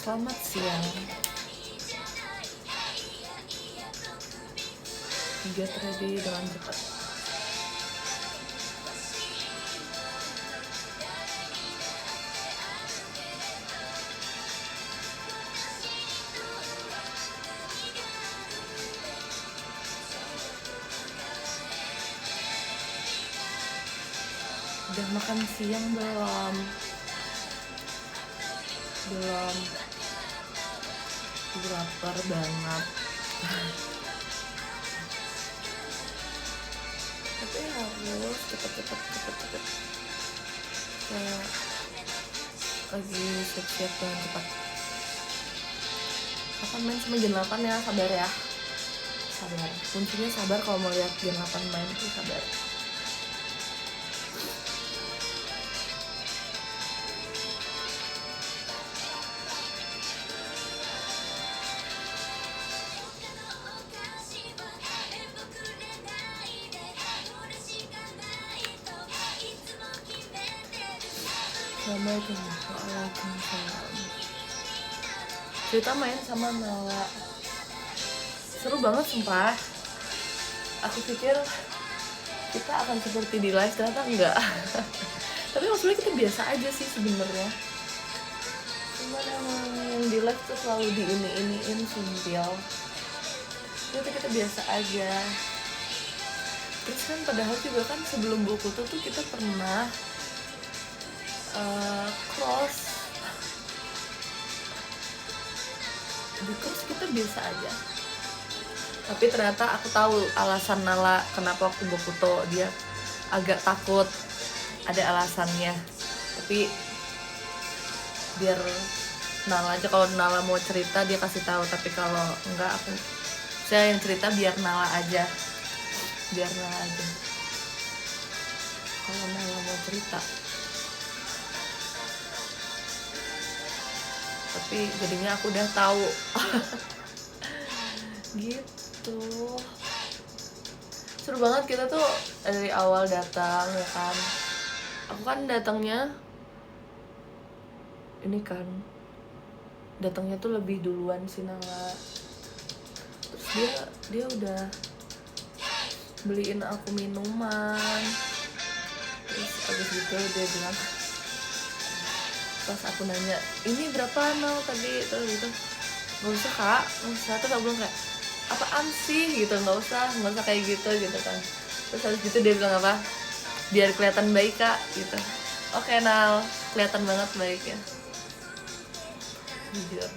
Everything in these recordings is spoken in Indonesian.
Selamat siang. 3 tragedi dengan cepat. Udah makan siang belum? Belum. Gue lapar banget. Tapi harus cepet. Kayak lagi siap-siap dengan cepat. Kapan main sama Gen 8 ya? Sabar ya. Sabar. Kuncinya sabar kalau mau lihat Gen 8 main itu sabar. Waalaikumsalam. Cerita main sama Nala. Seru banget sumpah. Aku pikir kita akan seperti di live, ternyata enggak. Tapi maksudnya kita biasa aja sih sebenarnya. Cuman emang yang di live tuh selalu diini-iniin sumpil. Ternyata kita biasa aja. Terus kan padahal juga kan sebelum buku tuh kita pernah cross. Di cross kita biasa aja. Tapi ternyata aku tahu alasan Nala kenapa waktu Bokuto dia agak takut. Ada alasannya. Tapi biar Nala aja, kalau Nala mau cerita dia kasih tahu, tapi kalau enggak saya yang cerita, biar Nala aja. Kalau Nala mau cerita. Tapi jadinya aku udah tahu. Gitu. Seru banget kita tuh dari awal datang ya kan. Aku kan datangnya ini kan. Datangnya tuh lebih duluan si Nala. Terus dia udah beliin aku minuman. Terus abis gitu dia bilang, pas aku nanya, ini berapa Nal tadi? Terus gitu, nggak usah kak, nggak usah. Terus aku bilang kayak, apaan sih gitu, nggak usah kayak gitu kan. Terus habis gitu dia bilang apa, biar kelihatan baik kak gitu. Oke Nal, kelihatan banget baiknya, jujur.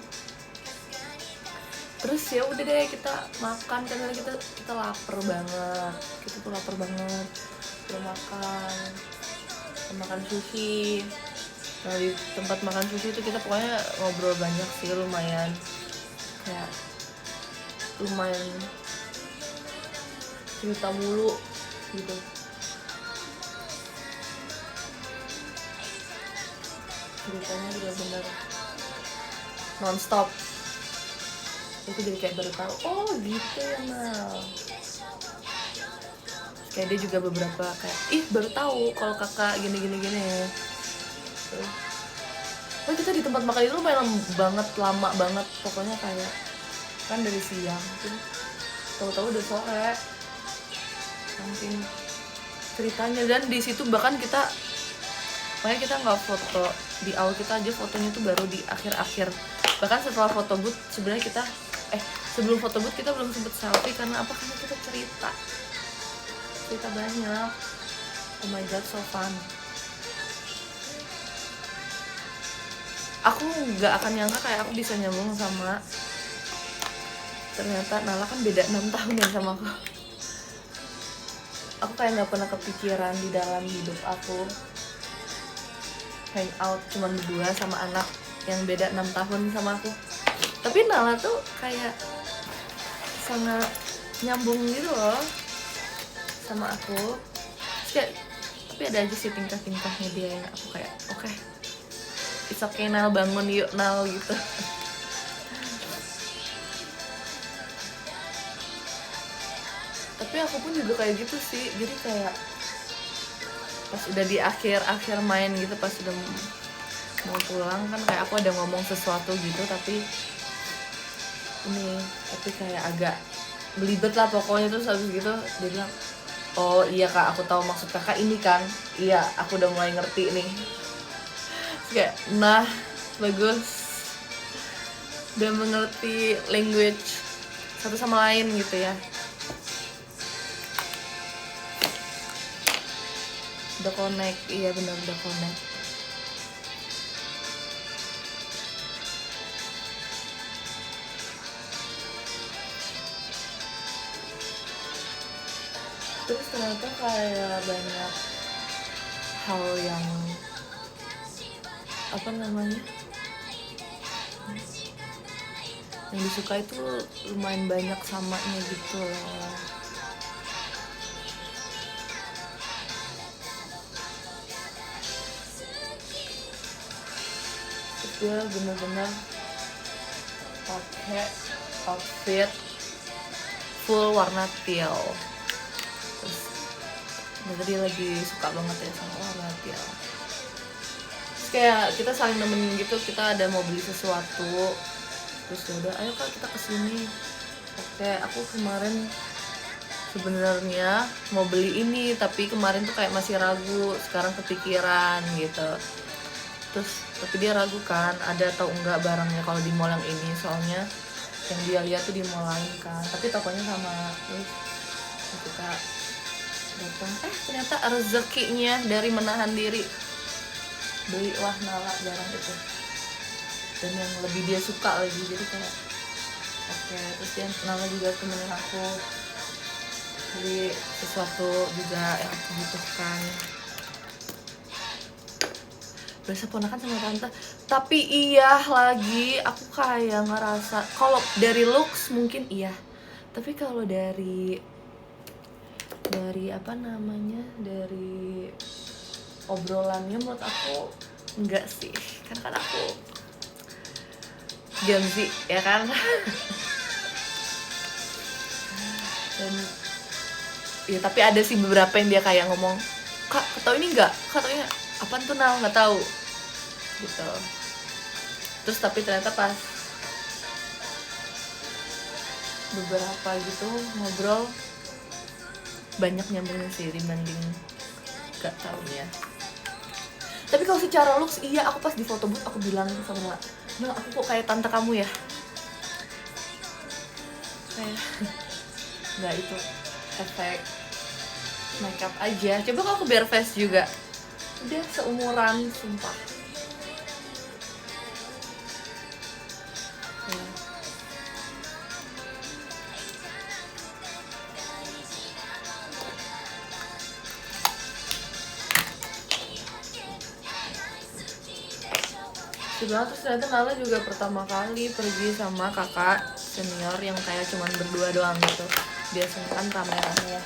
Terus ya udah deh, kita makan karena kita lapar banget. Kita makan sushi. Nah di tempat makan sushi itu kita pokoknya ngobrol banyak sih, lumayan cerita mulu gitu. Ceritanya benar-benar nonstop. Aku jadi kayak baru tahu, oh gitu ya Nal. Kayak dia juga beberapa kayak, ih baru tahu kalau kakak gini. Oh kita di tempat makan itu lama banget pokoknya, kayak kan dari siang tuh tahu-tahu udah sore saking ceritanya. Dan di situ bahkan makanya kita nggak foto di awal, kita aja fotonya tuh baru di akhir. Bahkan setelah foto booth sebenarnya sebelum foto booth kita belum sempet selfie. Karena kita cerita banyak. Oh my god, so fun. Aku nggak akan nyangka kayak aku bisa nyambung sama, ternyata Nala kan beda 6 tahun ya sama aku. Aku kayak nggak pernah kepikiran di dalam hidup aku hang out cuman berdua sama anak yang beda 6 tahun sama aku. Tapi Nala tuh kayak sangat nyambung gitu loh sama aku. Tapi ada aja sih tingkah-tingkahnya dia yang aku kayak oke. It's okay Nal, bangun yuk Nal gitu. Tapi aku pun juga kayak gitu sih. Jadi kayak pas udah di akhir main gitu, pas udah mau pulang kan kayak aku ada ngomong sesuatu gitu tapi kayak agak belibet lah pokoknya. Terus habis gitu dia bilang, oh iya kak, aku tahu maksud kakak ini kan. Iya, aku udah mulai ngerti nih. Terus kayak nah bagus, udah mengerti language satu sama lain gitu ya. Udah connect, iya benar udah connect. Terus ternyata kayak banyak hal yang apa namanya yang disuka itu lumayan banyak samanya gitu loh. Terus dia bener-bener pakai outfit full warna teal. Terus dia lagi suka banget ya sama warna teal. Terus kayak kita saling nemenin gitu, kita ada mau beli sesuatu. Terus ya udah, ayo kak kita kesini. Oke, aku kemarin sebenarnya mau beli ini tapi kemarin tuh kayak masih ragu, sekarang kepikiran gitu. Terus tapi dia ragu kan ada atau enggak barangnya kalau di mall yang ini, soalnya yang dia lihat tuh di mall lain kan, tapi tokonya sama. Terus kita datang, ternyata rezekinya dari menahan diri belilah Nala barang itu, dan yang lebih dia suka lagi. Jadi kayak oke. Terus dia Nala juga temenin aku beli sesuatu juga yang aku butuhkan. Berasa ponakan sama tante. Tapi iya lagi aku kayak ngerasa kalau dari looks mungkin iya, tapi kalau dari apa namanya, dari obrolannya menurut aku enggak sih, karena kan aku Gen Z ya kan. Dan ya tapi ada sih beberapa yang dia kayak ngomong, kak tau ini enggak, kak tau ini apaan tuh, Nal nggak tahu gitu. Terus tapi ternyata pas beberapa gitu ngobrol banyak nyambungnya sih dibanding gak taunya. Tapi kalau secara looks iya, aku pas di foto booth aku bilang sama Nal, aku kok kayak tante kamu ya, kayak nggak, itu efek makeup aja. Coba kalau aku bare face juga udah seumuran sumpah ya. Terus ternyata Nala juga pertama kali pergi sama kakak senior yang kayak cuman berdua doang gitu. Biasanya kan rame-rame ya.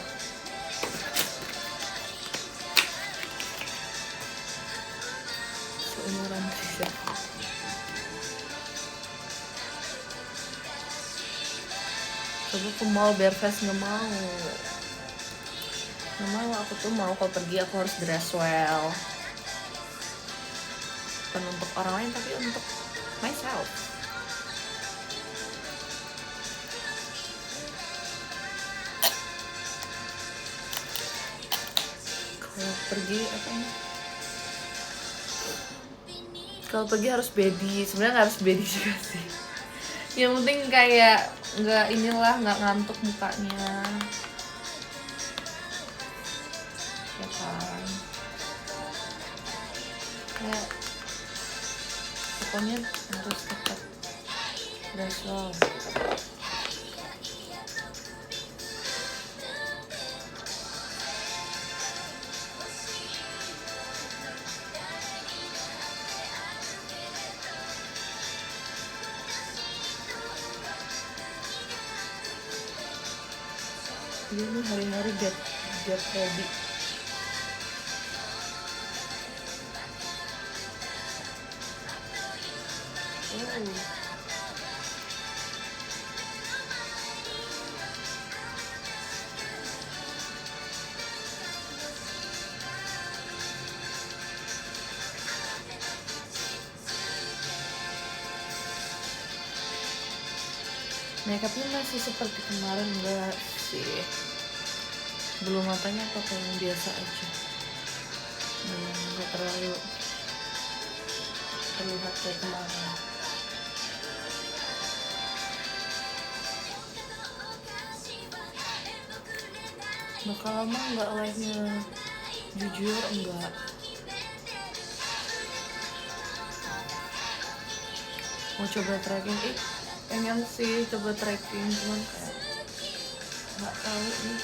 Seumuran Trisha. Coba ke mall bare face, nggak mau. Aku tuh mau kalau pergi aku harus dress well. Bukan untuk orang lain tapi untuk myself. Kalau pergi apa ini? Kalau pergi harus bedi, sebenarnya nggak harus bedi juga sih. Yang penting kayak nggak inilah, nggak ngantuk mukanya. Ya kan? Kayak pokoknya harus tetap dress well. Dia nih hari-hari get ready. Makeupnya masih seperti kemarin enggak sih? Bulu matanya pakai yang biasa aja. Enggak terlalu terlihat kayak kemarin. Bakal lama enggak live-nya? Jujur enggak. Mau coba tracking, pengen sih coba tracking, cuman kayak nggak tahu nih.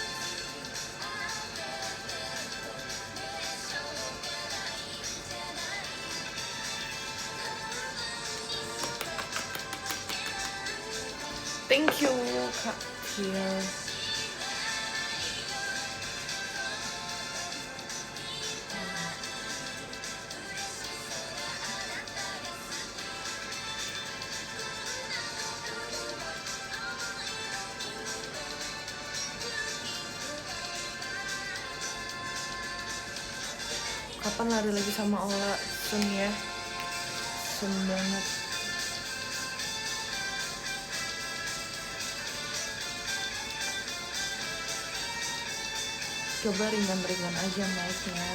Thank you Kak Cia. Kapan lari lagi sama Ola? Sun ya, sun banget. Coba ringan-ringan aja naiknya.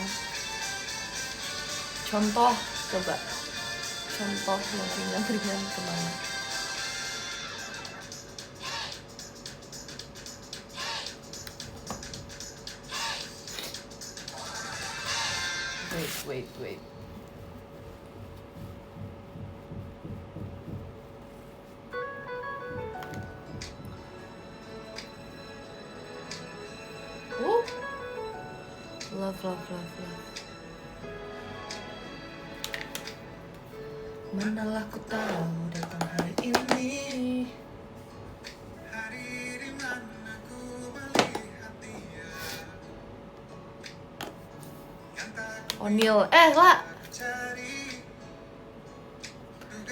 Contoh, coba contoh yang ringan-ringan kemana? Wait. Love. Manalah ku tahu datang hari ini. O'Neil, lah.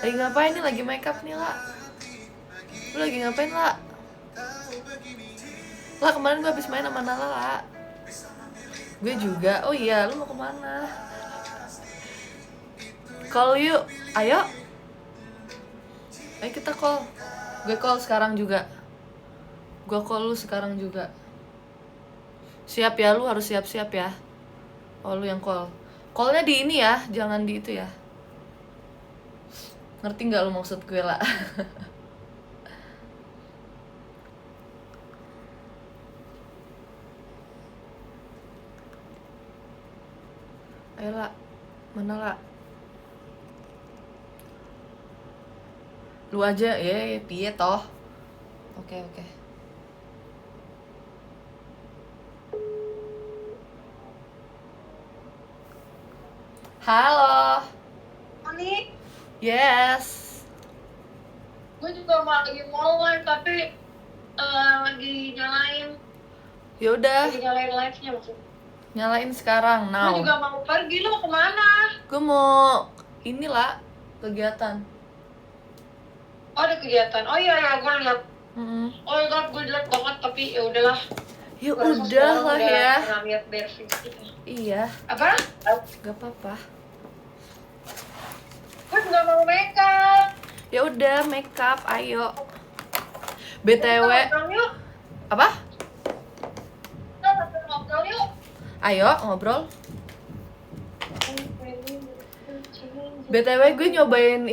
Lagi ngapain nih? Lagi makeup nih, lah. Lu lagi ngapain, lah? Lah, kemarin gue habis main sama Nala, lah. Gue juga. Oh iya, lu mau kemana? Call yuk, ayo kita call. Gue call sekarang juga. Gue call lu sekarang juga. Siap ya, lu harus siap-siap ya. Oh, lu yang call. Callnya di ini ya, jangan di itu ya. Ngerti nggak lu maksud gue, lah? Ayo, lah. Mana, lah? Lu aja, piye toh. Oke. Halo. Ani. Yes. Gue juga lagi mau live tapi lagi nyalain. Ya udah. Lagi nyalain live-nya maksudnya. Nyalain sekarang, now. Gue juga mau pergi, lo kemana? Gue mau inilah kegiatan. Oh, ada kegiatan. Oh iya, gue lihat. Oh my god, gue lihat banget tapi ya udahlah. Ya udah lah ya. Pernah lihat Berfix gitu. Iya. Apa? Gak apa-apa. Gue juga mau makeup. Ya udah, makeup, ayo. BTW. Yuk. Apa? Ngobrol yuk. Ayo ngobrol. BTW gue nyobain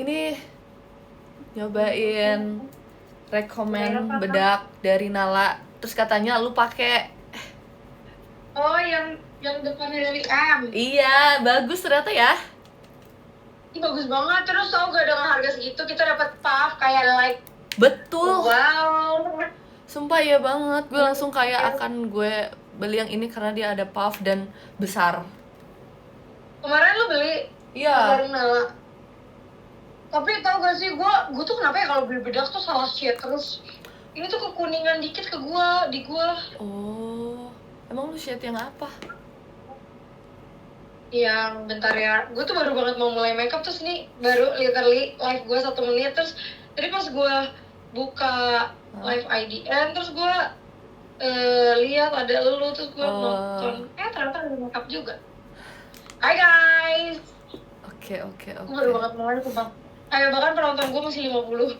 rekomen bedak dari Nala. Terus katanya lu pakai. Oh, yang depannya dari M. Iya, bagus ternyata ya. Ini bagus banget. Terus tau gak dengan harga segitu kita dapat puff kayak like. Betul. Wow. Sumpah ya banget. Gue langsung kayak akan gue beli yang ini karena dia ada puff dan besar. Kemarin lu beli? Iya. Dari Nala. Tapi tau gak sih, gue tuh kenapa ya kalau beli bedak tuh salah shade terus. Ini tuh kekuningan dikit di gue. Oh, emang lu shade yang apa? Yang bentar ya, gue tuh baru banget mau mulai makeup terus nih baru literally live gue 1 menit terus tadi pas gue buka live IDN terus gue lihat ada lu terus gue nonton ternyata ada makeup juga. Hai guys. Oke. Gue baru banget mulai tuh bang. Kayak bahkan penonton gue masih 50.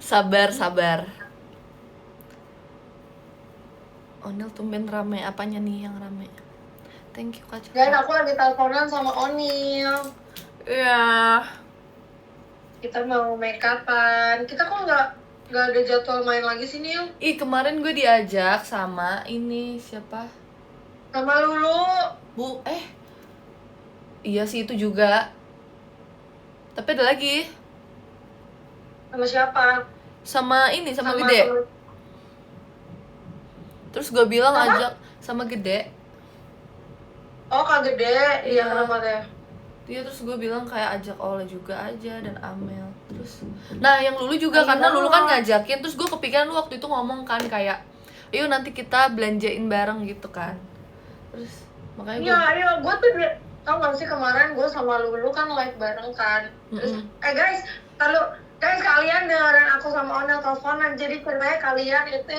Sabar. Onil tumben rame, apanya nih yang rame? Thank you Kak Caka. Guys, aku lagi teleponan sama Onil. Iya. Kita mau make upan. Kita kok nggak ada jadwal main lagi sih, Nil? Ih, kemarin gue diajak sama ini siapa? Sama Lulu. Iya sih itu juga. Tapi ada lagi. Sama siapa? Sama Gede. Terus gue bilang Apa? ajak sama Gede. Oh, Kak Gede. Iya, Iya. kenapa deh? Iya, terus gue bilang kayak ajak Ola juga aja dan Amel. Terus nah yang Lulu juga karena Lulu kan ngajakin. Terus gue kepikiran lu waktu itu ngomong kan kayak yuk nanti kita belanjain bareng gitu kan. Terus makanya Iya, gue tuh tau gak sih kemarin gue sama Lulu kan live bareng kan. Terus, guys, kalian dengerin aku sama Onel teleponan. Jadi ceritanya kalian itu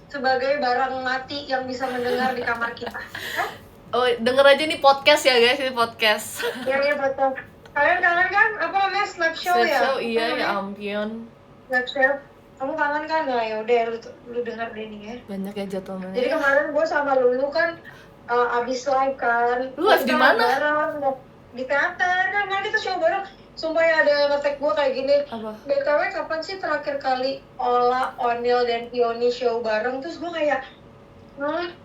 sebagai barang mati yang bisa mendengar di kamar kita. Oh, denger aja nih podcast ya guys, ini podcast. Iya, betul. Kalian kangen kan? Apa namanya? Snap show ya? Show, iya ya ampun. Snap show. Kamu kangen kan? Nah, yaudah lu denger deh nih ya. Banyak ya jadwalnya. Jadi kemarin gue sama Lulu kan abis live kan. Lu live di mana? Di teater. Kan kemarin kita show bareng. Sumpah ya ada yang nge-tag gue kayak gini. Apa? BTW kapan sih terakhir kali Ola, Onil, dan Pioni show bareng? Terus gue kayak,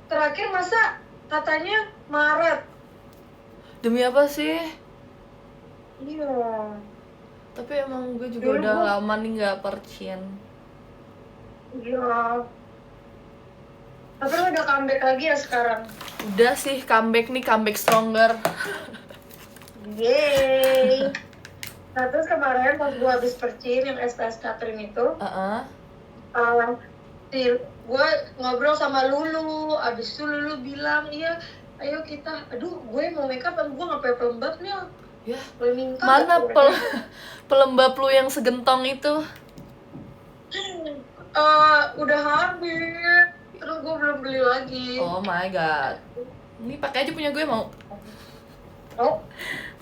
terakhir masa katanya Maret? Demi apa sih? Iya. Tapi emang gue juga udah lama nih gak percin. Iya. Tapi lu udah comeback lagi ya sekarang? Udah sih comeback stronger. Yeay. Nah terus kemarin pas gue habis percin yang STS catering itu, gue ngobrol sama Lulu. Abis itu Lulu bilang, iya ayo kita, aduh gue mau make up gue gak pakai pelembab nih. Ya, boleh minta mana pelembab lu yang segentong itu? Udah habis, terus gue belum beli lagi. Oh my god, ini pakai aja punya gue mau. Oh,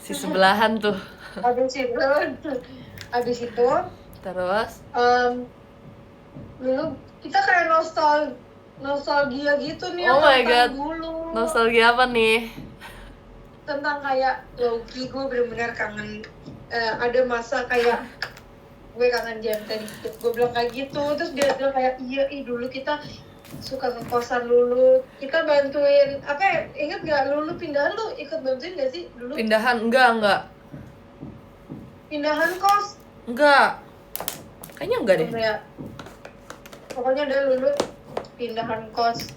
si sebelahan tuh. Abis itu terus dulu kita kayak nostalgia gitu nih. Oh my god, dulu. Nostalgia apa nih? Tentang kayak Loki, gue bener-bener kangen. Ada masa kayak gue kangen Jemten gitu. Gue bilang kayak gitu, terus dia bilang kayak iya dulu kita suka ke kosan Lulu, kita bantuin apa ya, inget gak Lulu pindahan, lu ikut bantuin gak sih dulu? Pindahan? Enggak Pindahan kos? Enggak, kayaknya enggak deh. Pokoknya udah Lulu pindahan kos.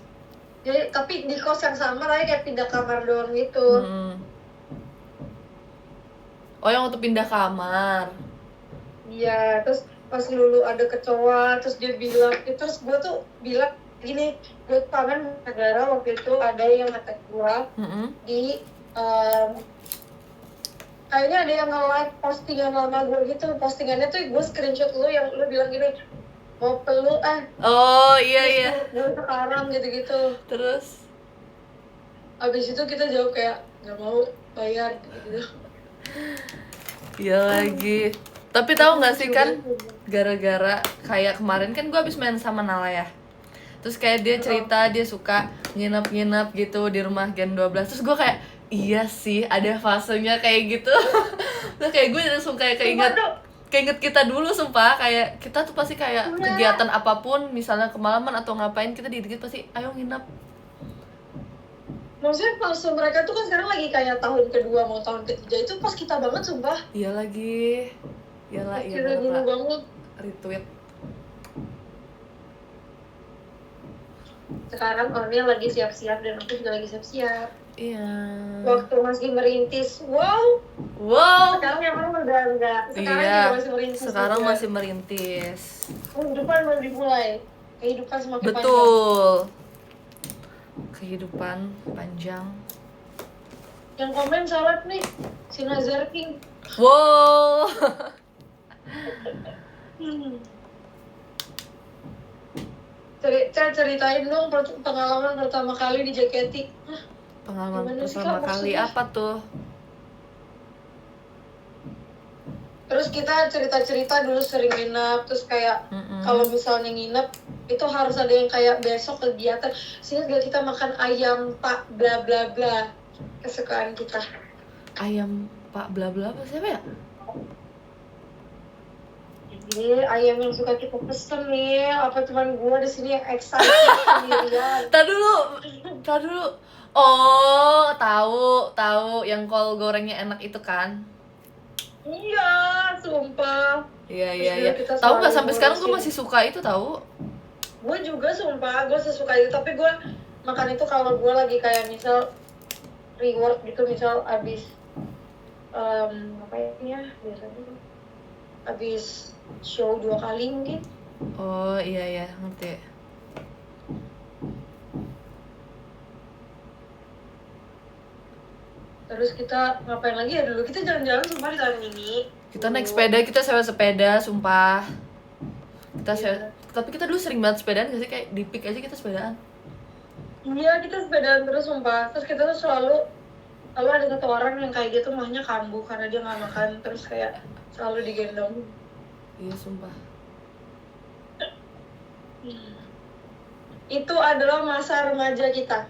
Jadi tapi di kos yang sama tapi kayak pindah kamar doang gitu. Oh yang untuk pindah kamar. Iya, terus pas Lulu ada kecoa, terus dia bilang, terus gue tuh bilang gini, gue kangen negara waktu itu ada yang nge-tag gue di kayaknya ada yang nge-like postingan lama gue gitu. Postingannya tuh gue screenshot lu yang lu bilang gini, mau peluk oh iya gue sekarang gitu-gitu. Terus abis itu kita jawab kayak nggak mau bayar gitu. Iya lagi. Tapi tahu nggak sih kan gara-gara kayak kemarin kan gue habis main sama Nala ya. Terus kayak dia cerita dia suka nginep gitu di rumah Gen 12. Terus gue kayak iya sih ada fasenya kayak gitu. Terus kayak gue langsung kayak keinget kita dulu sumpah, kayak kita tuh pasti kayak kegiatan apapun misalnya kemalaman atau ngapain kita dikit pasti ayo nginep. Maksudnya pas mereka tuh kan sekarang lagi kayak tahun kedua mau tahun ketiga, itu pas kita banget sumpah. Iya lagi. Iyalah dulu banget. Retweet. Sekarang Ornia lagi siap-siap dan aku juga lagi siap-siap. Iya. Waktu masih merintis, wow. Sekarang emang udah enggak. Sekarang juga masih merintis. Sekarang juga. masih merintis. Kehidupan baru dimulai. Kehidupan semakin panjang. Betul. Kehidupan panjang. Yang komen salat nih, si Nazar King. Wow. Ceritain dong pengalaman pertama kali di JKT. Pengalaman pertama kali apa tuh? Terus Terus kita cerita-cerita dulu sering nginep, terus kayak kalau misalnya nginep itu harus ada yang kayak besok kegiatan. Sini gak kita makan ayam pak bla bla bla, kesukaan kita. Ayam Pak bla bla apa siapa ya? Jadi ayam yang suka kita pesen nih, apa cuman gua di sini yang excited sendirian. Tar dulu. Oh, tahu yang kol gorengnya enak itu kan? Iya, sumpah. Iya. Kita Tahu nggak selalu sampai sekarang gue ngurusin. masih suka itu tahu. Gue juga sumpah, gue sesuka itu. Tapi gue makan itu kalau gue lagi kayak misal reward gitu, misal abis apa ya biasanya abis show 2 kali mungkin. Oh iya ngerti. Terus kita ngapain lagi ya dulu? Kita jalan-jalan sumpah di tahun ini. Kita naik sepeda, kita sewa sepeda, sumpah. Kita Iya. tapi kita dulu sering banget sepedaan gak sih, kayak di Peak aja kita sepedaan. Iya, kita sepedaan terus sumpah. Terus kita tuh selalu ada satu orang yang kayak dia tuh mahnya kambuh karena dia nggak makan, terus kayak selalu digendong. Iya sumpah. Itu adalah masa remaja kita.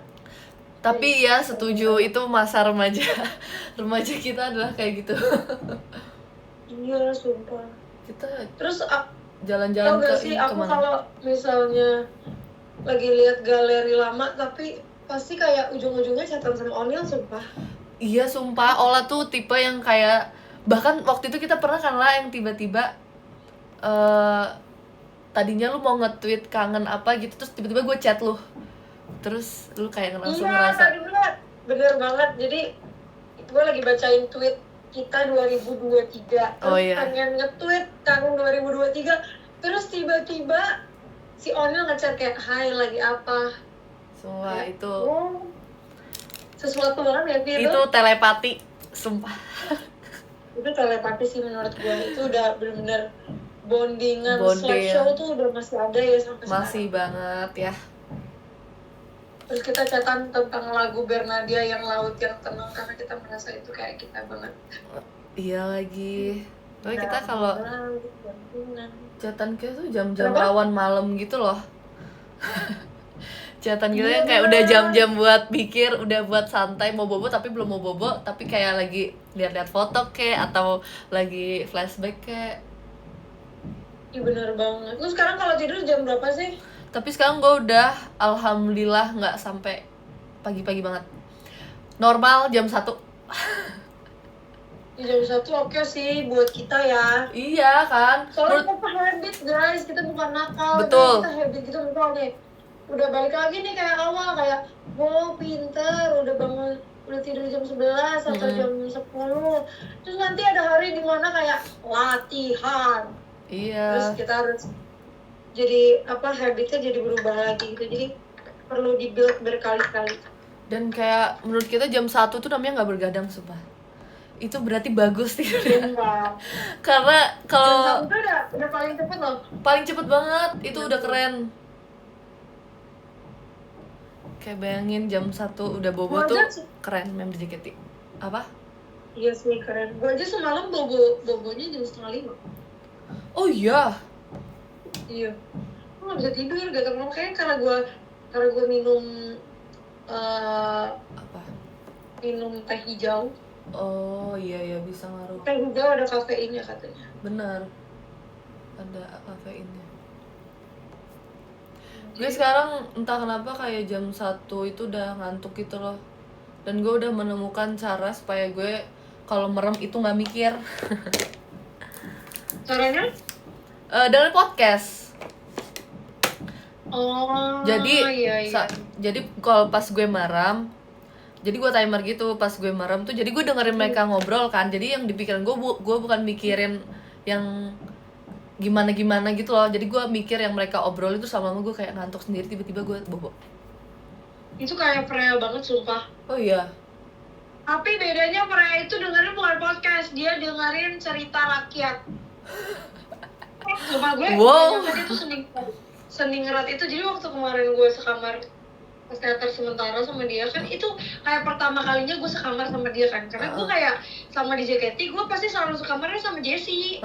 Tapi ya setuju, itu masa remaja. Remaja kita adalah kayak gitu. Iya, sumpah. Kita Terus jalan-jalan tau gak ke sih, aku kemana? kalau misalnya lagi lihat galeri lama tapi pasti kayak ujung-ujungnya chatan sama Onil, sumpah. Iya sumpah, Ola tuh tipe yang kayak, bahkan waktu itu kita pernah kan lah yang tiba-tiba tadinya lu mau nge-tweet kangen apa gitu, terus tiba-tiba gue chat lu, terus lu kayak langsung ngerasa Tadi bener banget. Jadi gue lagi bacain tweet kita 2023, terus Oh, iya. pengen nge-tweet tahun 2023, terus tiba-tiba si Onil ngechat kayak, hai lagi apa? semua Kayak, itu oh, sesuatu banget ya Fir. itu telepati, sumpah. Itu telepati sih menurut gue. Itu udah bener-bener bondingan. Bonding. Slash show tuh udah masih ada ya sampai Masih sekarang. banget ya. Terus kita chatan tentang lagu Bernadia yang Laut yang Tenang, karena kita merasa itu kayak kita banget. Iya lagi. Tapi kita kalau Jantungan. chatan kita tuh jam-jam Kenapa? rawan malam gitu loh. Chatan kita Iya, yang kayak bener. udah jam-jam buat pikir, udah buat santai, mau bobo tapi belum mau bobo, tapi kayak lagi lihat-lihat foto kayak atau lagi flashback kayak. Iya bener banget. Lu sekarang kalau tidur jam berapa sih? Tapi sekarang gue udah alhamdulillah nggak sampai pagi-pagi banget. Normal jam 1. Di jam 1 oke sih buat kita ya. Iya kan? Soalnya kita habit guys, kita bukan nakal. Betul. Kita habit gitu misalnya. Udah balik lagi nih kayak awal, kayak wow pinter, udah bangun, udah tidur jam 11 atau jam 10. Terus nanti ada hari dimana kayak latihan. Iya. Terus kita harus jadi habitnya jadi berubah lagi gitu. Jadi perlu di-build berkali-kali. Dan kayak menurut kita jam 1 tuh namanya nggak bergadang, sumpah. Itu berarti bagus tidurnya. Sumpah. Karena Jam kalau 1 tuh udah paling cepet loh. paling cepet banget, itu udah keren. Kayak bayangin jam 1 udah bobo Gua tuh aja keren, mem di JKT. Apa? Iya sih keren. Gue aja semalam bobonya jam 4:30. Oh iya. Iya. Gue gak bisa tidur, gak tau kenapa. Kayaknya karena gue minum Apa? minum teh hijau. Oh iya bisa ngaruh. Teh hijau ada kafeinnya katanya. Benar. Ada kafeinnya. Gue sekarang entah kenapa kayak jam 1 itu udah ngantuk gitu loh. Dan gue udah menemukan cara supaya gue kalau merem itu nggak mikir. Caranya? Dengan podcast. Oh. Jadi iya. jadi kalau pas gue merem, jadi gue timer gitu pas gue merem tuh. Jadi gue dengerin mereka ngobrol kan. Jadi yang di pikiran gue bukan mikirin yang gimana gitu loh. Jadi gue mikir yang mereka obrol itu, sama gue kayak ngantuk sendiri, tiba-tiba gue bobo. Itu kayak Freya banget sumpah. Oh iya. Tapi bedanya Freya itu dengerin bukan podcast, dia dengerin cerita rakyat. Sumpah gue, Wow. tadi tuh seni ngerat itu. Jadi waktu kemarin gue sekamar teater sementara sama dia kan, itu kayak pertama kalinya gue sekamar sama dia kan, karena gue kayak sama di JKT gue pasti selalu sekamarnya sama Jessie.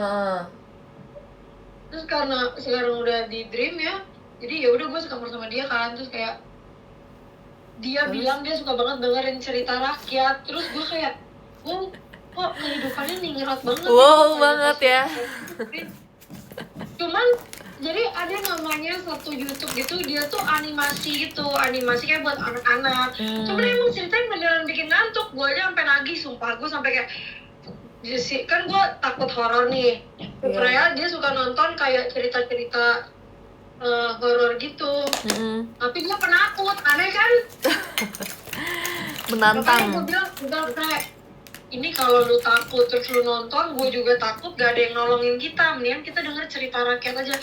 Terus karena sekarang udah di Dream ya, jadi ya udah gue sekamar sama dia kan. Terus kayak dia bilang dia suka banget dengerin cerita rakyat. Terus gue kayak, kok kehidupannya ningrat banget. Wow banget ya. Cuman jadi ada namanya satu YouTube gitu, dia tuh animasi kayak buat anak-anak. Cuman emang ceritanya beneran bikin ngantuk. Gue aja sampai nagih, sumpah. Gue sampai kayak, kan gue takut horor nih. Freya dia suka nonton kayak cerita-cerita horor gitu. Tapi gue penakut, aneh kan? Menantang. Makanya gue bilang kayak, ini kalau lu takut terus lu nonton, gue juga takut, gak ada yang nolongin kita. Mendingan kita denger cerita rakyat aja.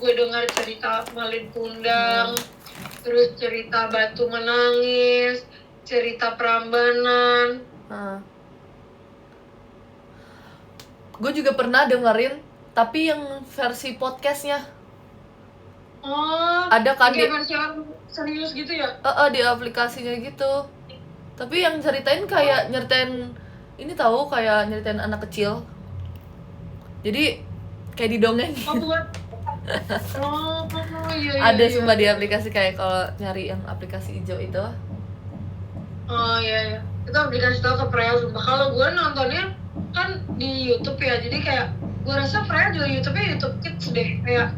Gue denger cerita Malin Kundang, terus cerita Batu Menangis, cerita Prambanan. Gue juga pernah dengerin, tapi yang versi podcastnya. Ada kan kayak versi yang serius gitu ya? Di aplikasinya gitu. Tapi yang ceritain kayak nyeritain ini tahu, kayak nyeritain anak kecil. Jadi kayak didongeng. Iya. Ada sumpah di aplikasi, kayak kalau nyari yang aplikasi hijau itu. Iya. Itu aplikasi tau ke Freya sumpah. Kalau gue nontonnya kan di YouTube ya, jadi kayak gue rasa Freya juga YouTube-nya YouTube Kids deh. Kayak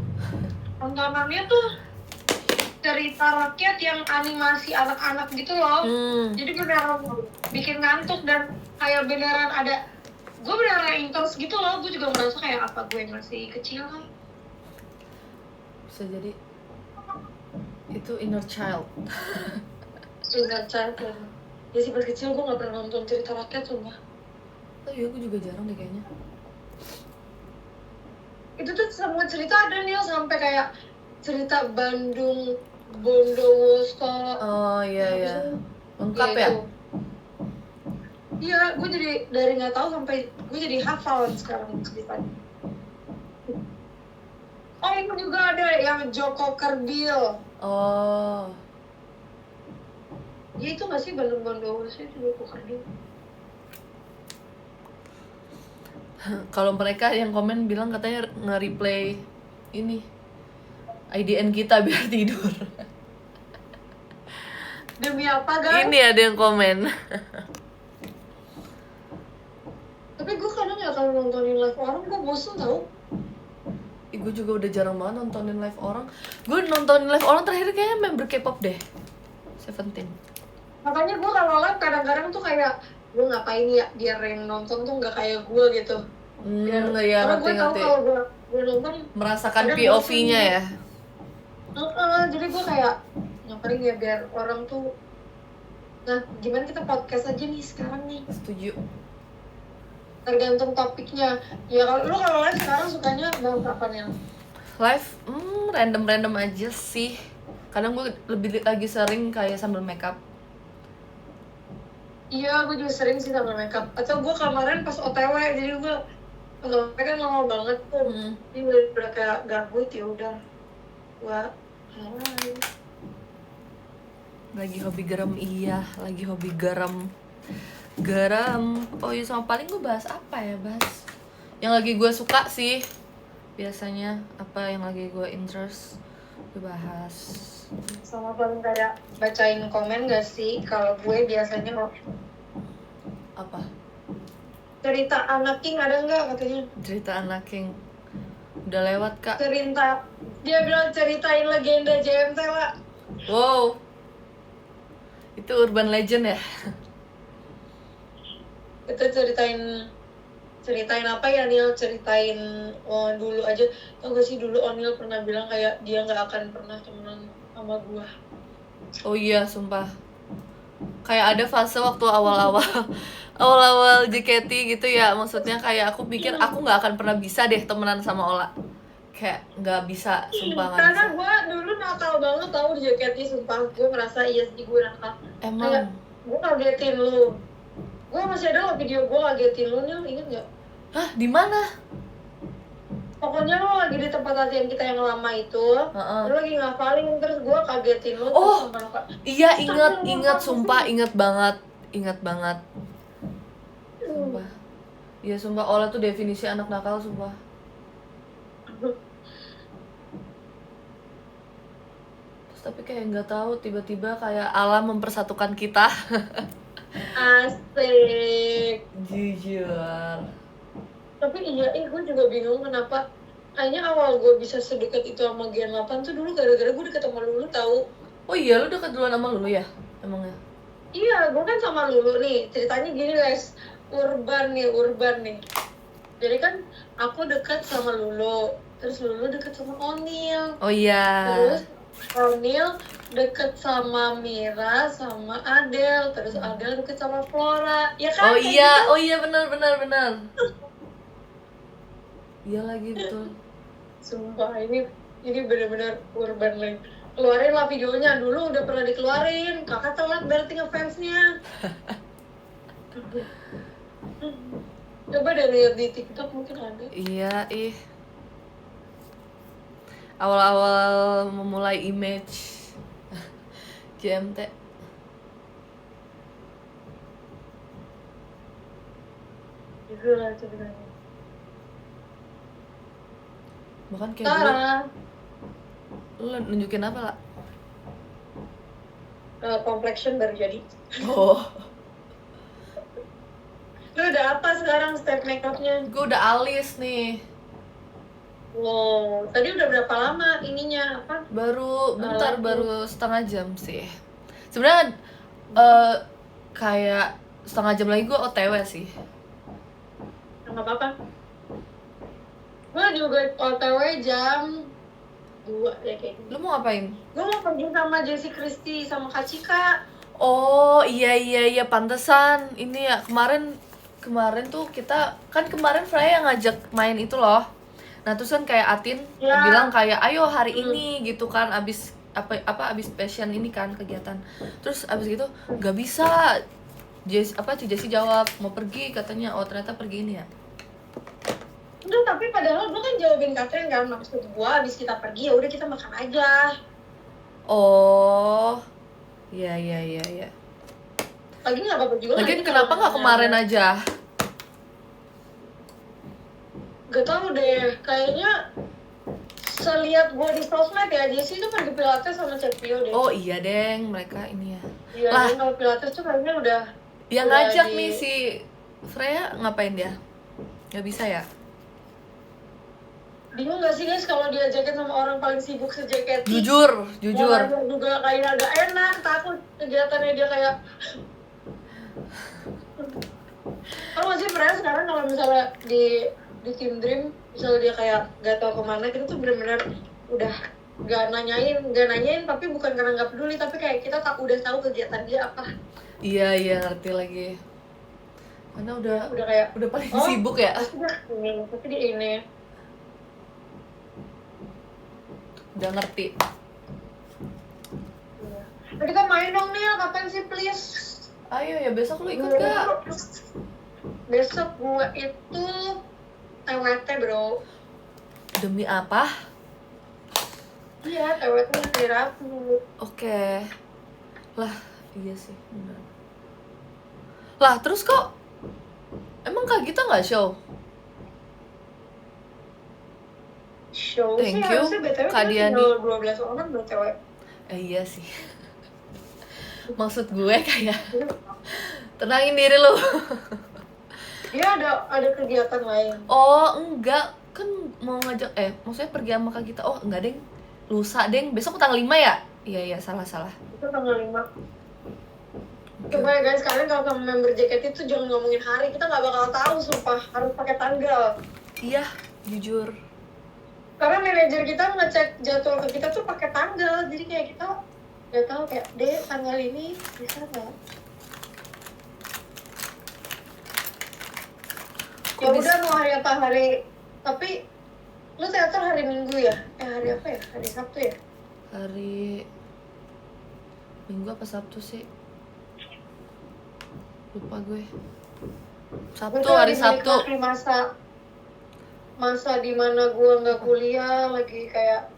tontonannya tuh cerita rakyat yang animasi anak-anak gitu loh. Jadi beneran bikin ngantuk dan kayak beneran ada, gue beneran interest gitu loh. Gue juga merasa kayak apa gue masih kecil kan. Bisa jadi itu inner child. Inner child kan. Ya sih pas kecil gue gak pernah nonton cerita rakyat sumpah. Iya gue juga jarang deh kayaknya. Itu tuh semua cerita ada nih, sampai kayak cerita Bandung Bondowoso. Iya. Lengkap ya? Iya, gue jadi dari nggak tahu sampai gue jadi hafal sekarang ceritanya. Ini juga ada yang Joko Kerbil. Ya itu nggak sih Bandung Bondowoso itu Joko Kerbil. Kalau mereka yang komen bilang katanya nge-replay ini IDN kita biar tidur. Demi apa guys? Ini ada yang komen. Tapi gue kadang gak kalau nontonin live orang, gue bosen tau. Gue juga udah jarang banget nontonin live orang. Gue nontonin live orang terakhir kayaknya member K-pop deh, Seventeen. Makanya gue kalau live kadang-kadang tuh kayak, gue ngapain ya biar yang nonton tuh gak kayak gue gitu. Karena gue tau kalau gue nonton merasakan POV-nya ya. Jadi gue kayak ngapain ya biar orang tuh. Nah gimana kita podcast aja nih sekarang nih. Setuju. Tergantung topiknya. Ya kalau live sekarang sukanya bahas apa nih? Live random aja sih. Kadang gue lebih lagi sering kayak sambil makeup. Iya, gue juga sering sih sambil makeup. Atau gue kemarin pas OTW, jadi gue OTW kan lama banget tuh. Jadi udah kayak gabut, ya udah gue lagi hobi garam. Oh iya, sama paling gue bahas apa ya, bahas yang lagi gue suka sih biasanya, apa yang lagi gue interest gue bahas. Sama paling kayak bacain komen gak sih? Kalau gue biasanya apa? Cerita Anak King ada nggak katanya? Cerita Anak King udah lewat kak. Dia bilang ceritain legenda JMT lah. Wow, itu urban legend ya? Itu ceritain apa ya Neil? Ceritain dulu aja. Tau gak sih dulu O'Neil pernah bilang kayak dia nggak akan pernah temenan sama gua. Oh iya, sumpah. Kayak ada fase waktu awal-awal JKT gitu ya, maksudnya kayak aku pikir aku nggak akan pernah bisa deh temenan sama Ola. Kayak nggak bisa, sumpah nggak bisa. Karena gua dulu nakal banget tau di JKT, sumpah. Gua merasa iya sih gua nakal. Emang? Kayak gua ngagetin lu. Gua masih ada loh video gua ngagetin lu nih, inget nggak? Hah, di mana? pokoknya lo lagi di tempat latihan kita yang lama itu, Heeh. lo lagi ngafalin, terus gue kagetin lo, Oh, terus sama iya ingat sumpah ingat banget sumpah. Iya sumpah Ola tuh definisi anak nakal sumpah. Terus tapi kayak nggak tahu tiba-tiba kayak alam mempersatukan kita. Asik. Jujur. Tapi iya, gue juga bingung kenapa kayaknya awal gue bisa sedekat itu sama Gen 8 tuh dulu gara-gara gue deket sama Lulu tahu. Oh iya lu deket duluan sama Lulu ya? Emangnya? Iya, gue kan sama Lulu nih. Ceritanya gini guys, urban nih. Jadi kan aku deket sama Lulu, terus Lulu deket sama Onil. Oh iya. Terus Onil deket sama Mira sama Adele, terus Adele deket sama Flora. Ya kan? Oh kayak iya, gitu. oh iya benar. Iya lagi betul. Sumpah ini benar-benar urban lagi. Keluarin lah videonya, dulu udah pernah dikeluarin. Kakak telat berarti ngefansnya. Coba deh lihat di TikTok mungkin ada. Iya, awal-awal memulai image GMT. Gitu lah ceritanya. Bahkan kayak dulu lu nunjukin apa lah? Complexion baru jadi. Oh, Lu udah apa sekarang step makeupnya? gue udah alis nih. Wow, tadi udah berapa lama ininya apa? Baru bentar, Alatnya. baru setengah jam sih. Sebenarnya kayak setengah jam lagi gue OTW sih. Nggak apa-apa. Gue juga OTW jam 2 ya kayak gitu. Lu mau ngapain? Gue mau pergi sama Jessie Christie sama Kak Cika. Oh iya pantesan ini ya kemarin tuh kita kan kemarin Freya yang ngajak main itu loh. Nah terus kan kayak Atin Ya. bilang kayak ayo hari ini gitu kan abis abis passion ini kan kegiatan. Terus abis gitu nggak bisa. Jessie jawab mau pergi katanya. Oh ternyata pergi ini ya. Udah, tapi padahal gue kan jawabin Catherine kan, maksud gue abis kita pergi ya udah kita makan aja. Oh iya. Lagi nggak apa-apa juga. Lagian kenapa nggak kemarin aja? Gak tau deh, kayaknya seliat gue di sosmed ya, Jessie tuh pergi pilates sama Cepio deh. Oh iya deng, mereka ini ya. Iya, Lah. dia kalau pilates tuh kayaknya udah. Yang udah ngajak nih si Freya ngapain dia? Nggak bisa ya? Bingung gak sih guys kalau diajakin sama orang paling sibuk se-JKT? Jujur. Mau ngajak juga kayak agak enak, takut kegiatannya dia kayak. Kalau masih pernah sekarang kalau misalnya di Team Dream, misalnya dia kayak gak tau kemana, kita tuh bener-bener udah gak nanyain tapi bukan karena gak peduli, tapi kayak kita udah tahu kegiatan dia apa. Iya ngerti lagi. Karena udah kayak paling sibuk ya. Pasti dia ini. Udah ngerti. Nah, kita main dong Nil, kapan sih please? Ayo ya besok lu ikut gak? Besok gue itu TWT bro. Demi apa? Iya, TWT hari Rabu. Oke. Lah, iya sih, benar. Lah, terus kok emang Kak Gita nggak show? Show Thank sih you, harusnya BTW Kak kita Diani. tinggal 12 orang BTW. Iya sih. Maksud gue kayak tenangin diri lu. Dia ada kegiatan lain. Oh, enggak. Kan mau ngajak maksudnya pergi sama Kak Gita. Oh, enggak, Deng. Lusa, Deng. Besok tanggal 5 ya? Iya, salah. Itu tanggal 5. Coba ya guys, kalian kalau sama member JKT itu jangan ngomongin hari, kita nggak bakal tahu sumpah, harus pakai tanggal. Iya, jujur. Karena manajer kita ngecek jadwal ke kita tuh pakai tanggal, jadi kayak kita nggak tahu kayak tanggal ini bisa nggak? Ya udah mau hari apa hari, tapi lu teater hari Minggu ya? Hari apa ya? Hari Sabtu ya? Hari Minggu apa Sabtu sih? Lupa gue. Sabtu, hari Sabtu. masa dimana gue nggak kuliah, lagi kayak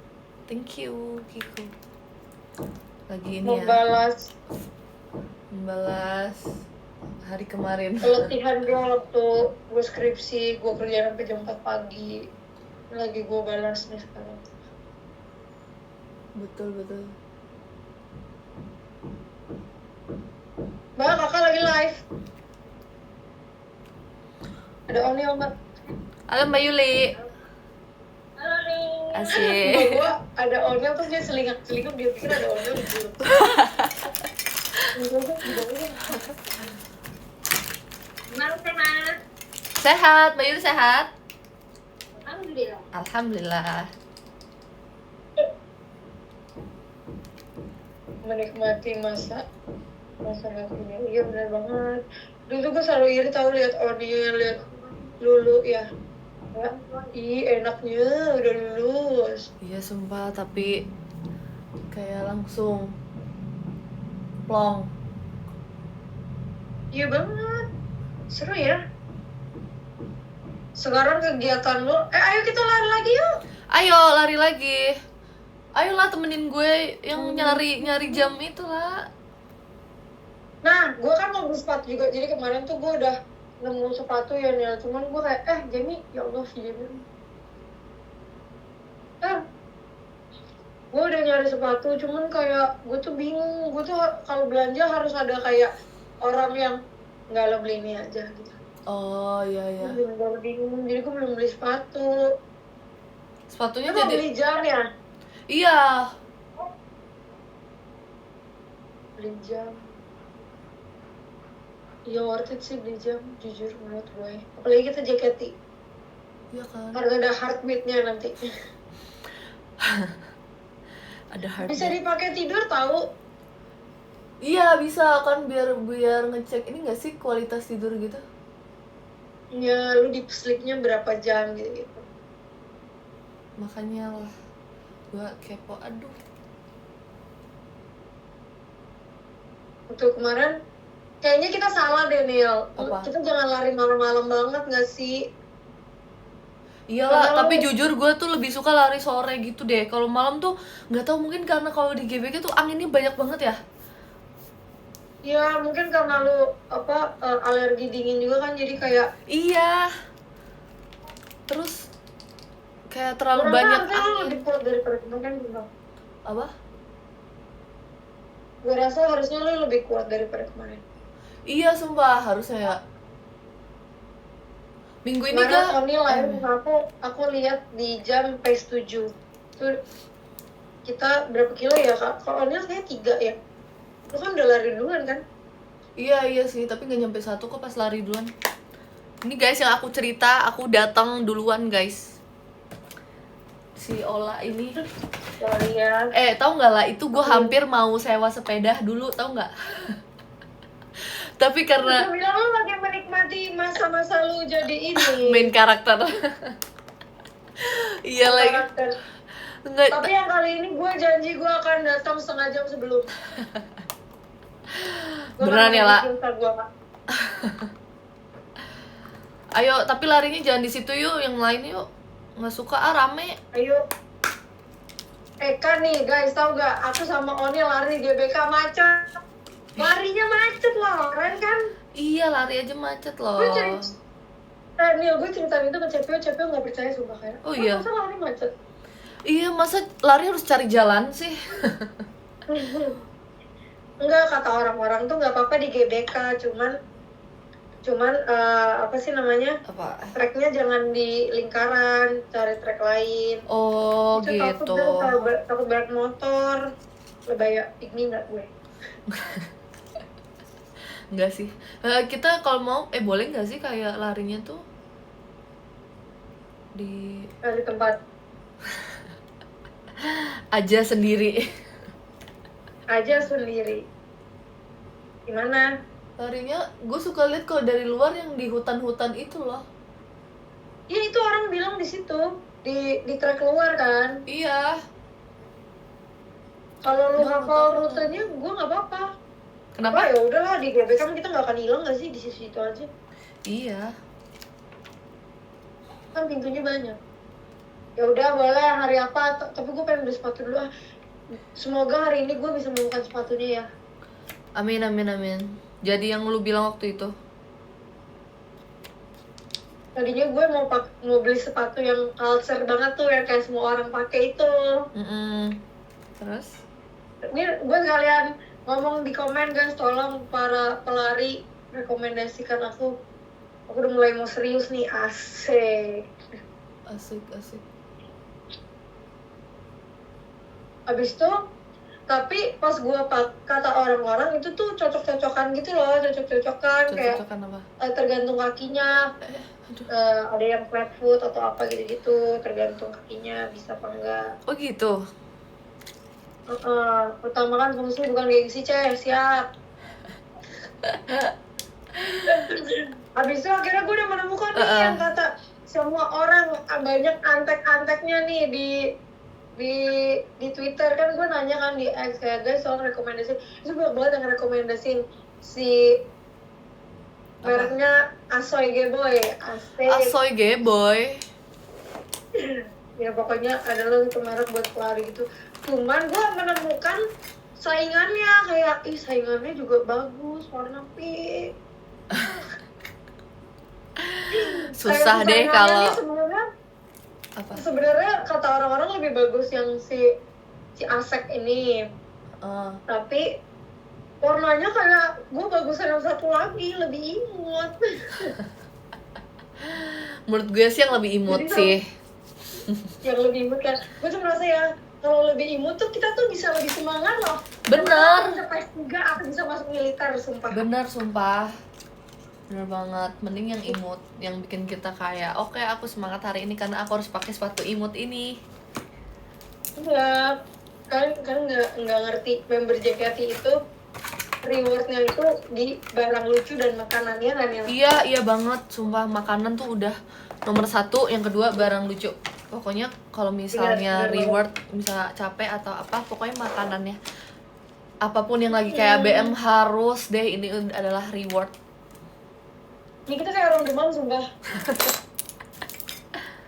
Thank you Kiko. Lagi ini membalas hari kemarin. keletihan gue waktu gue skripsi, gue kerja sampai jam 4 pagi. Lagi gue balas nih sekarang. Betul. Mbak, kakak lagi live. Ada Onil, Mbak. Halo Mbak Yuli. Halo nih. Asik. Mbak gua ada Onil terus dia selingkuh dia pikir ada Onil di grup. Gimana sehat? Sehat, Mbak Yuli sehat? Alhamdulillah. Alhamdulillah. Menikmati masa ini. Iya benar banget. Dulu gue selalu iri tahu lihat Onil, lihat Lulu ya. Enaknya udah lulus. Iya sumpah, tapi kayak langsung plong. Iya banget. Seru ya. Sekarang kegiatan lo, ayo kita lari lagi yuk. Ayo lari lagi. Ayolah temenin gue yang nyari jam itu lah. Nah, gue kan mau beli sepatu juga. Jadi kemarin tuh gue udah nemu sepatu ya Nel. Cuman gue kayak, Jamie, ya Allah si Jamie. Gue udah nyari sepatu, cuman kayak gue tuh bingung. Gue tuh kalau belanja harus ada kayak orang yang nggak lo beli ini aja gitu. Oh iya. Gue bingung, jadi gue belum beli sepatu. Sepatunya Lo mau jadi beli jam ya? iya. Beli jam. Iya worth it sih beli jam, jujur menurut gue. Apalagi kita jaketi. Iya kan. Harus ada heartbeatnya nanti. Ada heart. Bisa dipakai tidur tahu? Iya bisa kan, biar ngecek ini nggak sih kualitas tidur gitu. Ya lu deep sleepnya berapa jam gitu. Makanya lah gua kepo. Aduh. Untuk kemarin kayaknya kita salah deh Neil. Apa? Kita jangan lari malam-malam banget nggak sih? Iyalah, tapi jujur gue tuh lebih suka lari sore gitu deh. Kalau malam tuh nggak tahu, mungkin karena kalau di GBK tuh anginnya banyak banget ya. Ya mungkin karena lu alergi dingin juga kan, jadi kayak Iya. Terus kayak terlalu banyak angin. lebih kuat daripada kemarin kan? Apa? Gue rasa harusnya lu lebih kuat daripada kemarin. Iya sumpah harusnya ya. Minggu ini kan Onil lahir aku lihat di jam pace 7 tuh kita berapa kilo ya kak? Kalau Onil kayaknya 3 ya. Lu kan udah lari duluan kan? Iya sih, tapi nggak nyampe 1 kok pas lari duluan. Ini guys yang aku cerita, aku datang duluan guys. Si Ola ini. Sorry ya. Tahu nggak lah, itu gue hampir mau sewa sepeda dulu, tahu nggak? Tapi karena Aku bilang lu lagi menikmati masa-masa lu jadi ini main karakter. Iya lagi. Enggak. Tapi yang kali ini gue janji gue akan datang setengah jam sebelum. Beneran ya lah. Ayo, tapi larinya jangan di situ yuk, yang lain yuk. Nggak suka rame. Ayo. Kan nih guys, tau gak? Aku sama Oni lari di GBK macet. Larinya macet loh, keren kan? Iya, lari aja macet loh. Neil, gue ceritain itu ke CPO gak percaya sumpah kayak. Oh iya? Masa lari macet? Iya, masa lari harus cari jalan sih? Enggak, kata orang-orang tuh gak apa-apa di GBK, cuman apa sih namanya? Apa? Tracknya jangan di lingkaran, cari track lain. Oh itu gitu. Takut berat motor. Lebaya ini nggak gue? Enggak sih. Kita kalau mau, boleh nggak sih kayak larinya tuh di tempat aja sendiri. Gimana? Larinya, gue suka lihat kalau dari luar yang di hutan-hutan itu loh. Iya itu orang bilang di situ di trek luar kan. Iya. Kalau lu hafal rutenya, gue nggak apa-apa. Kenapa? Ya udahlah di GBK kan kita nggak akan hilang nggak sih di situ aja. Iya. kan pintunya banyak. Ya udah boleh hari apa, tapi gue pengen beli sepatu dulu. Semoga hari ini gue bisa menemukan sepatunya ya. Amin amin amin. Jadi yang lu bilang waktu itu? Tadinya gue mau beli sepatu yang culture banget tuh, yang kayak semua orang pakai itu. Terus? Ini gue sekalian ngomong di komen, guys, tolong para pelari rekomendasikan aku. Aku udah mulai mau serius nih, asik. Abis itu, tapi pas gue kata orang-orang itu tuh cocok-cocokan gitu loh, cocok-cocokan kayak apa? Tergantung kakinya. Ada yang flat foot atau apa gitu-gitu, tergantung kakinya bisa apa enggak. Oh gitu? Utamakan fungsi bukan gengsi, siap. Habis itu akhirnya gue udah menemukan nih yang kata semua orang, banyak antek-anteknya nih di Twitter. Kan gue nanya kan di X kayak, guys, soal rekomendasi itu banyak banget yang rekomendasiin si mereknya Asoy Geboy. Asoy Geboy. Ya pokoknya adalah itu merek buat pelari gitu. Cuman gue menemukan saingannya, kayak saingannya juga bagus, warna pink. Susah deh kalau sebenarnya kata orang-orang lebih bagus yang si Asek ini. Tapi warnanya kayak gue bagusan yang satu lagi, lebih imut. Menurut gue sih yang lebih imut sih. Yang lebih imut kan, gue tuh merasa ya kalau lebih imut tuh kita tuh bisa lebih semangat loh. Bener. Bisa PS3 atau bisa masuk militer, sumpah. Bener, sumpah. Bener banget, mending yang imut, yang bikin kita kayak oke, aku semangat hari ini karena aku harus pakai sepatu imut ini. Enggak, kan nggak ngerti member JKT itu rewardnya itu di barang lucu dan makanannya kan ya. Iya banget, sumpah makanan tuh udah nomor 1, yang kedua barang lucu. Pokoknya kalau misalnya reward, misal capek atau apa, pokoknya makanannya. Apapun yang lagi kayak BM harus deh, ini adalah reward. Ini kita kayak orang demam, sumpah.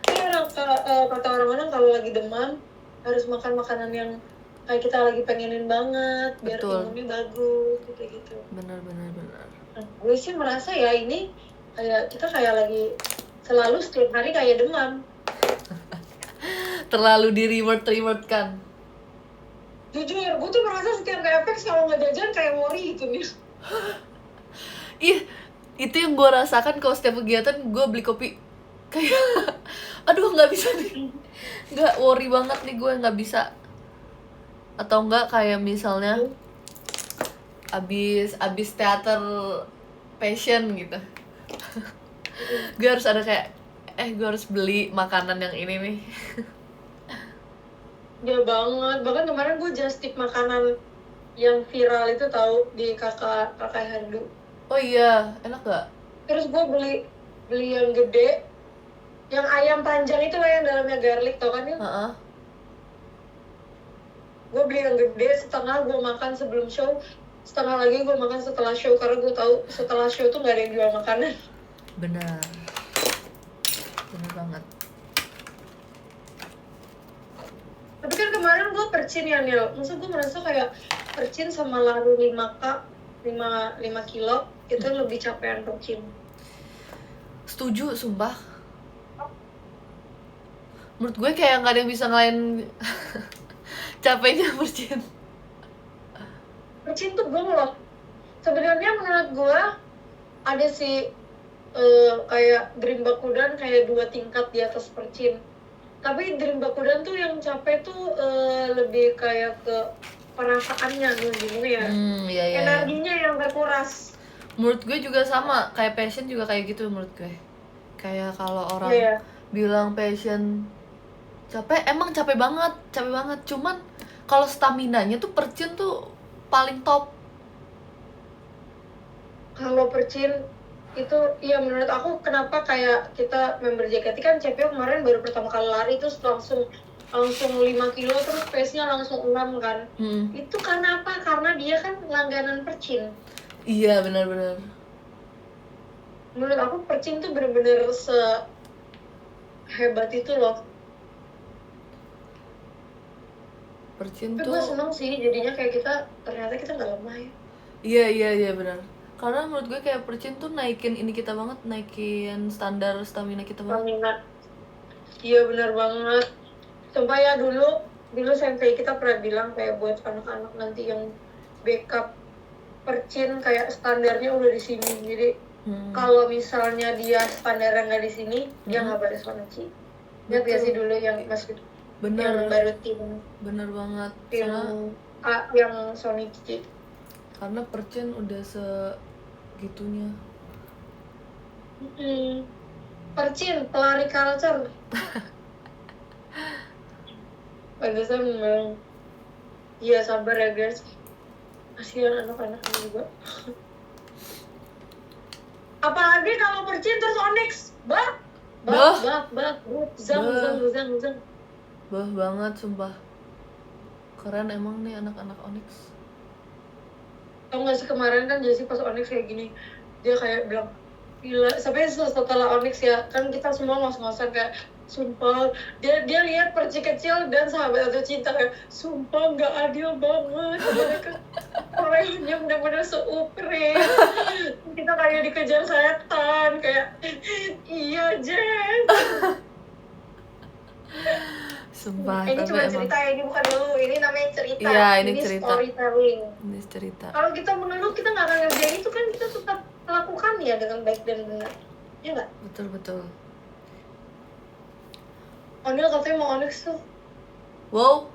Ini kata orang-orang kalau lagi demam harus makan makanan yang kayak kita lagi pengenin banget, biar imunnya bagus, gitu. Bener. Nah, gue sih merasa ya ini kayak kita kayak lagi selalu setiap hari kayak demam. Terlalu di reward kan. Jujur, gue tuh merasa setiap kayak FX kalau nggak jajan kayak worry gitu nih. Ih, itu yang gue rasakan kalau setiap kegiatan gue beli kopi. Kayak, aduh nggak bisa nih. Nggak, worry banget nih gue, nggak bisa. Atau enggak kayak misalnya abis teater passion gitu. Gue harus ada kayak, gue harus beli makanan yang ini nih. Ya banget, bahkan kemarin gue just tip makanan yang viral itu tahu di kakak Handu. Oh iya, enak gak? Terus gue beli yang gede, yang ayam panjang itu lah yang dalamnya garlic, tau kan ya? Gue beli yang gede, setengah gue makan sebelum show, setengah lagi gue makan setelah show, karena gue tahu setelah show tuh nggak ada yang jual makanan. Benar banget. Tapi kan kemarin gue percin ya, Nil. Maksud gue merasa kayak percin sama lari 5 kilo itu lebih capean percin. Setuju, sumpah. Menurut gue kayak nggak ada yang bisa ngelain capeknya percin. Percin tuh gong loh. Sebenarnya menurut gue ada sih kayak Dream Bakudan kayak 2 tingkat di atas percin. Tapi Dream Bakudan tuh yang capek tuh lebih kayak ke perasaannya gimana ya. Iya. Energinya yang terkuras. Menurut gue juga sama, kayak passion juga kayak gitu menurut gue. Kayak kalau orang bilang passion capek, emang capek banget. Cuman kalau staminanya tuh percin tuh paling top. Kalau percin itu, ya menurut aku kenapa kayak kita member JKT kan CPO kemarin baru pertama kali lari terus langsung 5 kilo terus pace-nya langsung 6 kan. Itu karena apa? Karena dia kan langganan percin. Iya, benar. Menurut aku percin tuh bener-bener hebat itu loh. Percin Tapi tuh gue seneng sih jadinya kayak ternyata kita nggak lemah ya. iya benar. Karena menurut gue kayak percin tuh naikin ini kita banget, naikin standar stamina kita banget. Stamina. Iya benar banget. Sumpah ya dulu sensei kita pernah bilang kayak buat anak-anak nanti yang backup percin kayak standarnya udah di sini. Jadi kalau misalnya dia standarnya nggak di sini, dia nggak boleh Sonichi. Ingat gak sih dulu yang masih Bener, yang baru tim bener banget. yang Sonichi. Karena percin udah segitunya. Percin, pelari culture. Pantesan memang. Iya sabar ya guys. Kasihan anak-anak juga. Apalagi kalau percin terus Onyx. Bak. Zang. Bah banget sumpah. Keren emang nih anak-anak Onyx. Tau gak sih kemarin kan Jessie pas Onyx kayak gini, dia kayak bilang gila. Sampai setelah Onyx ya kan kita semua ngos-ngosan kayak sumpah dia lihat perci kecil dan sahabat atau cinta kayak sumpah nggak adil banget mereka orangnya benar-benar seupre. Kita kayak dikejar setan kayak iya Jen. Sumpah, ini cuma emang cerita ya, ini bukan dulu, ini namanya cerita. Iya, ini cerita. Storytelling. Ini cerita. Kalau kita mengeluh, kita nggak akan ngerjain itu kan, kita tetap melakukan ya dengan baik dan benar. Iya nggak? Betul. Onil katanya mau Onyx tuh. Wow.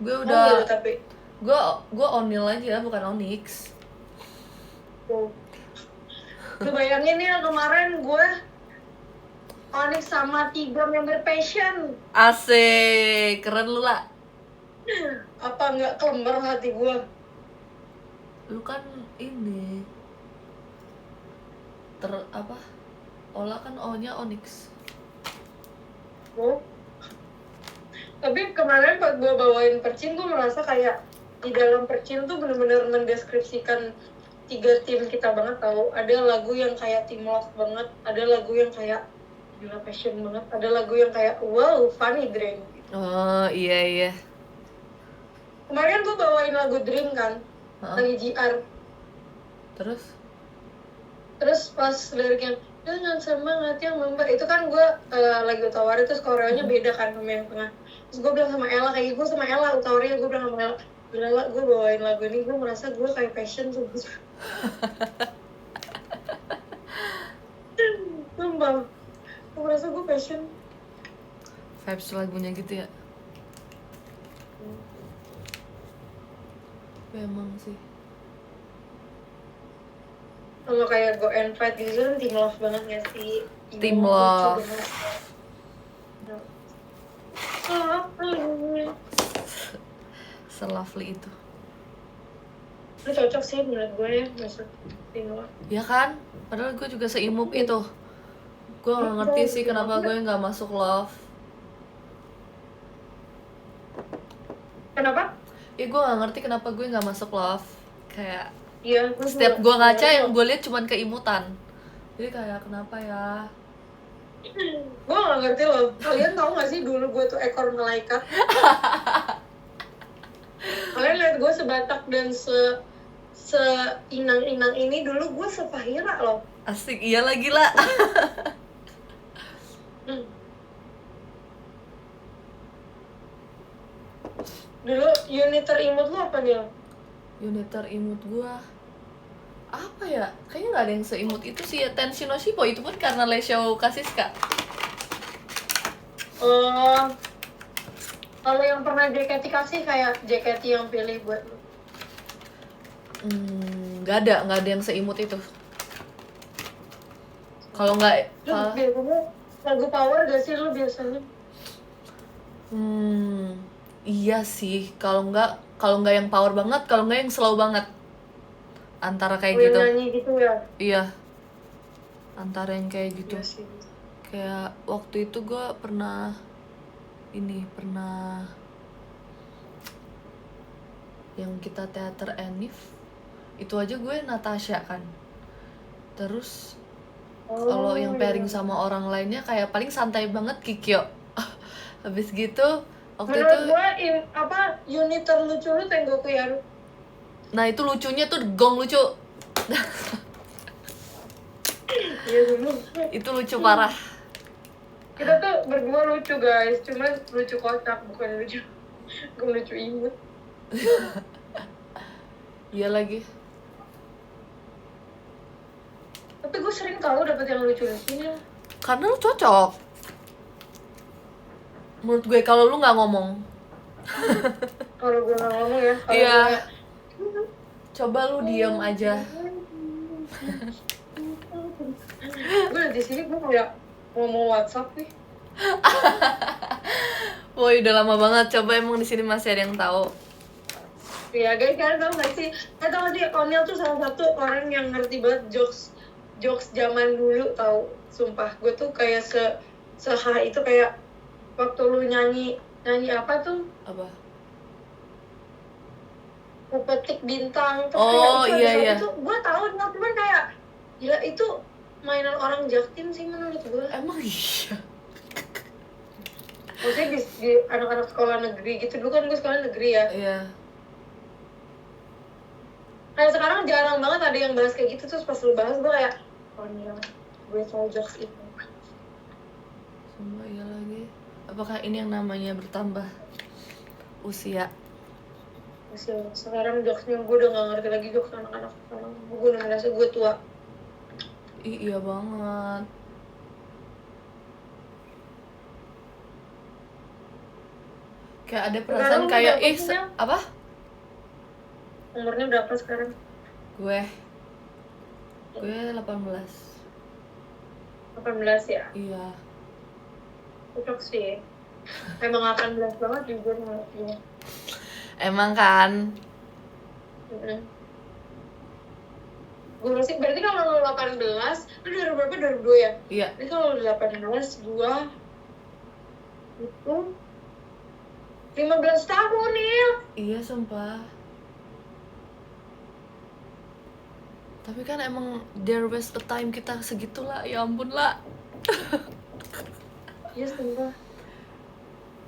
Gue udah. Onil tapi. Gue Onil aja, bukan Onyx. Wow. Gue bayangin nih kemarin gue Onyx sama 3 member passion. Asik, keren lu lah. Apa nggak kelembar hati gue? Lu kan ini Ola kan O-nya Onyx. Oh. Tapi kemarin pas gue bawain percin, gue merasa kayak di dalam percin tuh bener-bener mendeskripsikan 3 tim kita banget tau. Ada lagu yang kayak Team Love banget, ada lagu yang kayak gila passion banget, ada lagu yang kayak wow funny dream. Oh iya. Kemarin gue bawain lagu Dream kan, lagi GR. Terus pas liriknya dengan semangat yang membara, itu kan gue lagi Utawari, terus koreonya beda kan sama yang tengah. Terus gue bilang sama Ella, kayak gue sama Ella Utawari, gue bilang sama Ella, gila gue bawain lagu ini, gue merasa gue kayak passion tuh. Sumpah, gue merasa gue passion. Vibes lagunya gitu ya. Memang sih. Sama kayak Go and Fight gitu kan Team Love banget gak sih? Team Love. Se-lovely itu. Lu cocok sih menurut gue ya masuk Team Love. Ya kan? Padahal gue juga seimup itu. Gue gak ngerti sih kenapa gue gak masuk Love. Kenapa? Ya gue gak ngerti kenapa gue gak masuk Love. Kayak iya, setiap gue ngaca yang gue lihat cuman keimutan. Jadi kayak kenapa ya? Gue gak ngerti loh. Kalian tahu gak sih dulu gue tuh ekor malaikat? Kalian lihat gue sebatak dan seinang-inang ini, dulu gue Sepahira loh. Asik, iya lagi lah. Dulu unit terimut lu apa nih? Unit terimut gue apa ya? Kayaknya gak ada yang seimut itu sih ya. Tenshi no Shippo, itu pun karena Leisho Kasiska. Kalau yang pernah JKT kasih kayak JKT yang pilih buat lu? Gak ada yang seimut itu. Kalau nggak biasanya lagu power gak sih lu biasanya? Iya sih, kalau nggak yang power banget, kalau nggak yang slow banget. Antara kayak gitu. Nyanyi gitu ya? Iya. Antara yang kayak gitu. Iya sih. Kayak waktu itu gue pernah yang kita teater Enif. Itu aja gue Natasha kan. Terus Kalau yang pairing iya. sama orang lainnya kayak paling santai banget Kikyo. Habis gitu waktu itu, Menurut gue unit terlucu lu Tengoku Yaru. nah itu lucunya tuh Gong lucu. Iya dulu. Itu lucu parah. Kita tuh berdua lucu guys, cuman lucu kocak bukan lucu lucu imut. Iya lagi. Tapi gue sering tahu dapet yang lucu-lucunya. Karena lu cocok. Menurut gue kalau lu nggak ngomong. Kalau gue nggak ngomong ya, kalau Iya. gue Coba lu diam aja. gue di sini gue kayak ngomong WhatsApp nih. Woi, udah lama banget. Coba emang di sini masih ada yang tahu. Iya guys, kalian tau gak sih? Kalian tau gak sih, Oniel tuh salah satu orang yang ngerti banget jokes zaman dulu tau. Sumpah, gue tuh kayak seha itu kayak waktu lu nyanyi apa tuh? Apa? Petik bintang terus Oh, kayak itu iya, ada iya. satu tuh gue tahu cuman kayak gila itu mainan orang Jaktim sih menurut gue. Emang iya. Maksudnya di anak-anak sekolah negeri gitu, dulu kan gue sekolah negeri ya. Iya. Kayak sekarang jarang banget ada yang bahas kayak gitu, terus pas lu bahas gue kayak oh iya, gue soal jokes itu. Semua iya lagi. Apakah ini yang namanya bertambah usia? Sekarang jokesnya gue udah gak ngerti lagi jokes anak-anak sekarang. Gue udah ngerasa gue tua. Iya banget. Kayak ada perasaan Sekarang kayak udah berapa apa? Umurnya berapa sekarang? Gue 18. 18 ya? Iya. Cocok sih. Emang 18 banget juga menurut gue. Emang kan? Gue sih berarti kalau lu 18, lu dari berapa? 2002 ya? Iya. Jadi kalau lu 18, gua itu 15 tahun nih. Iya sumpah. Tapi kan emang there was a time kita segitulah, ya ampun lah. Iya sumpah.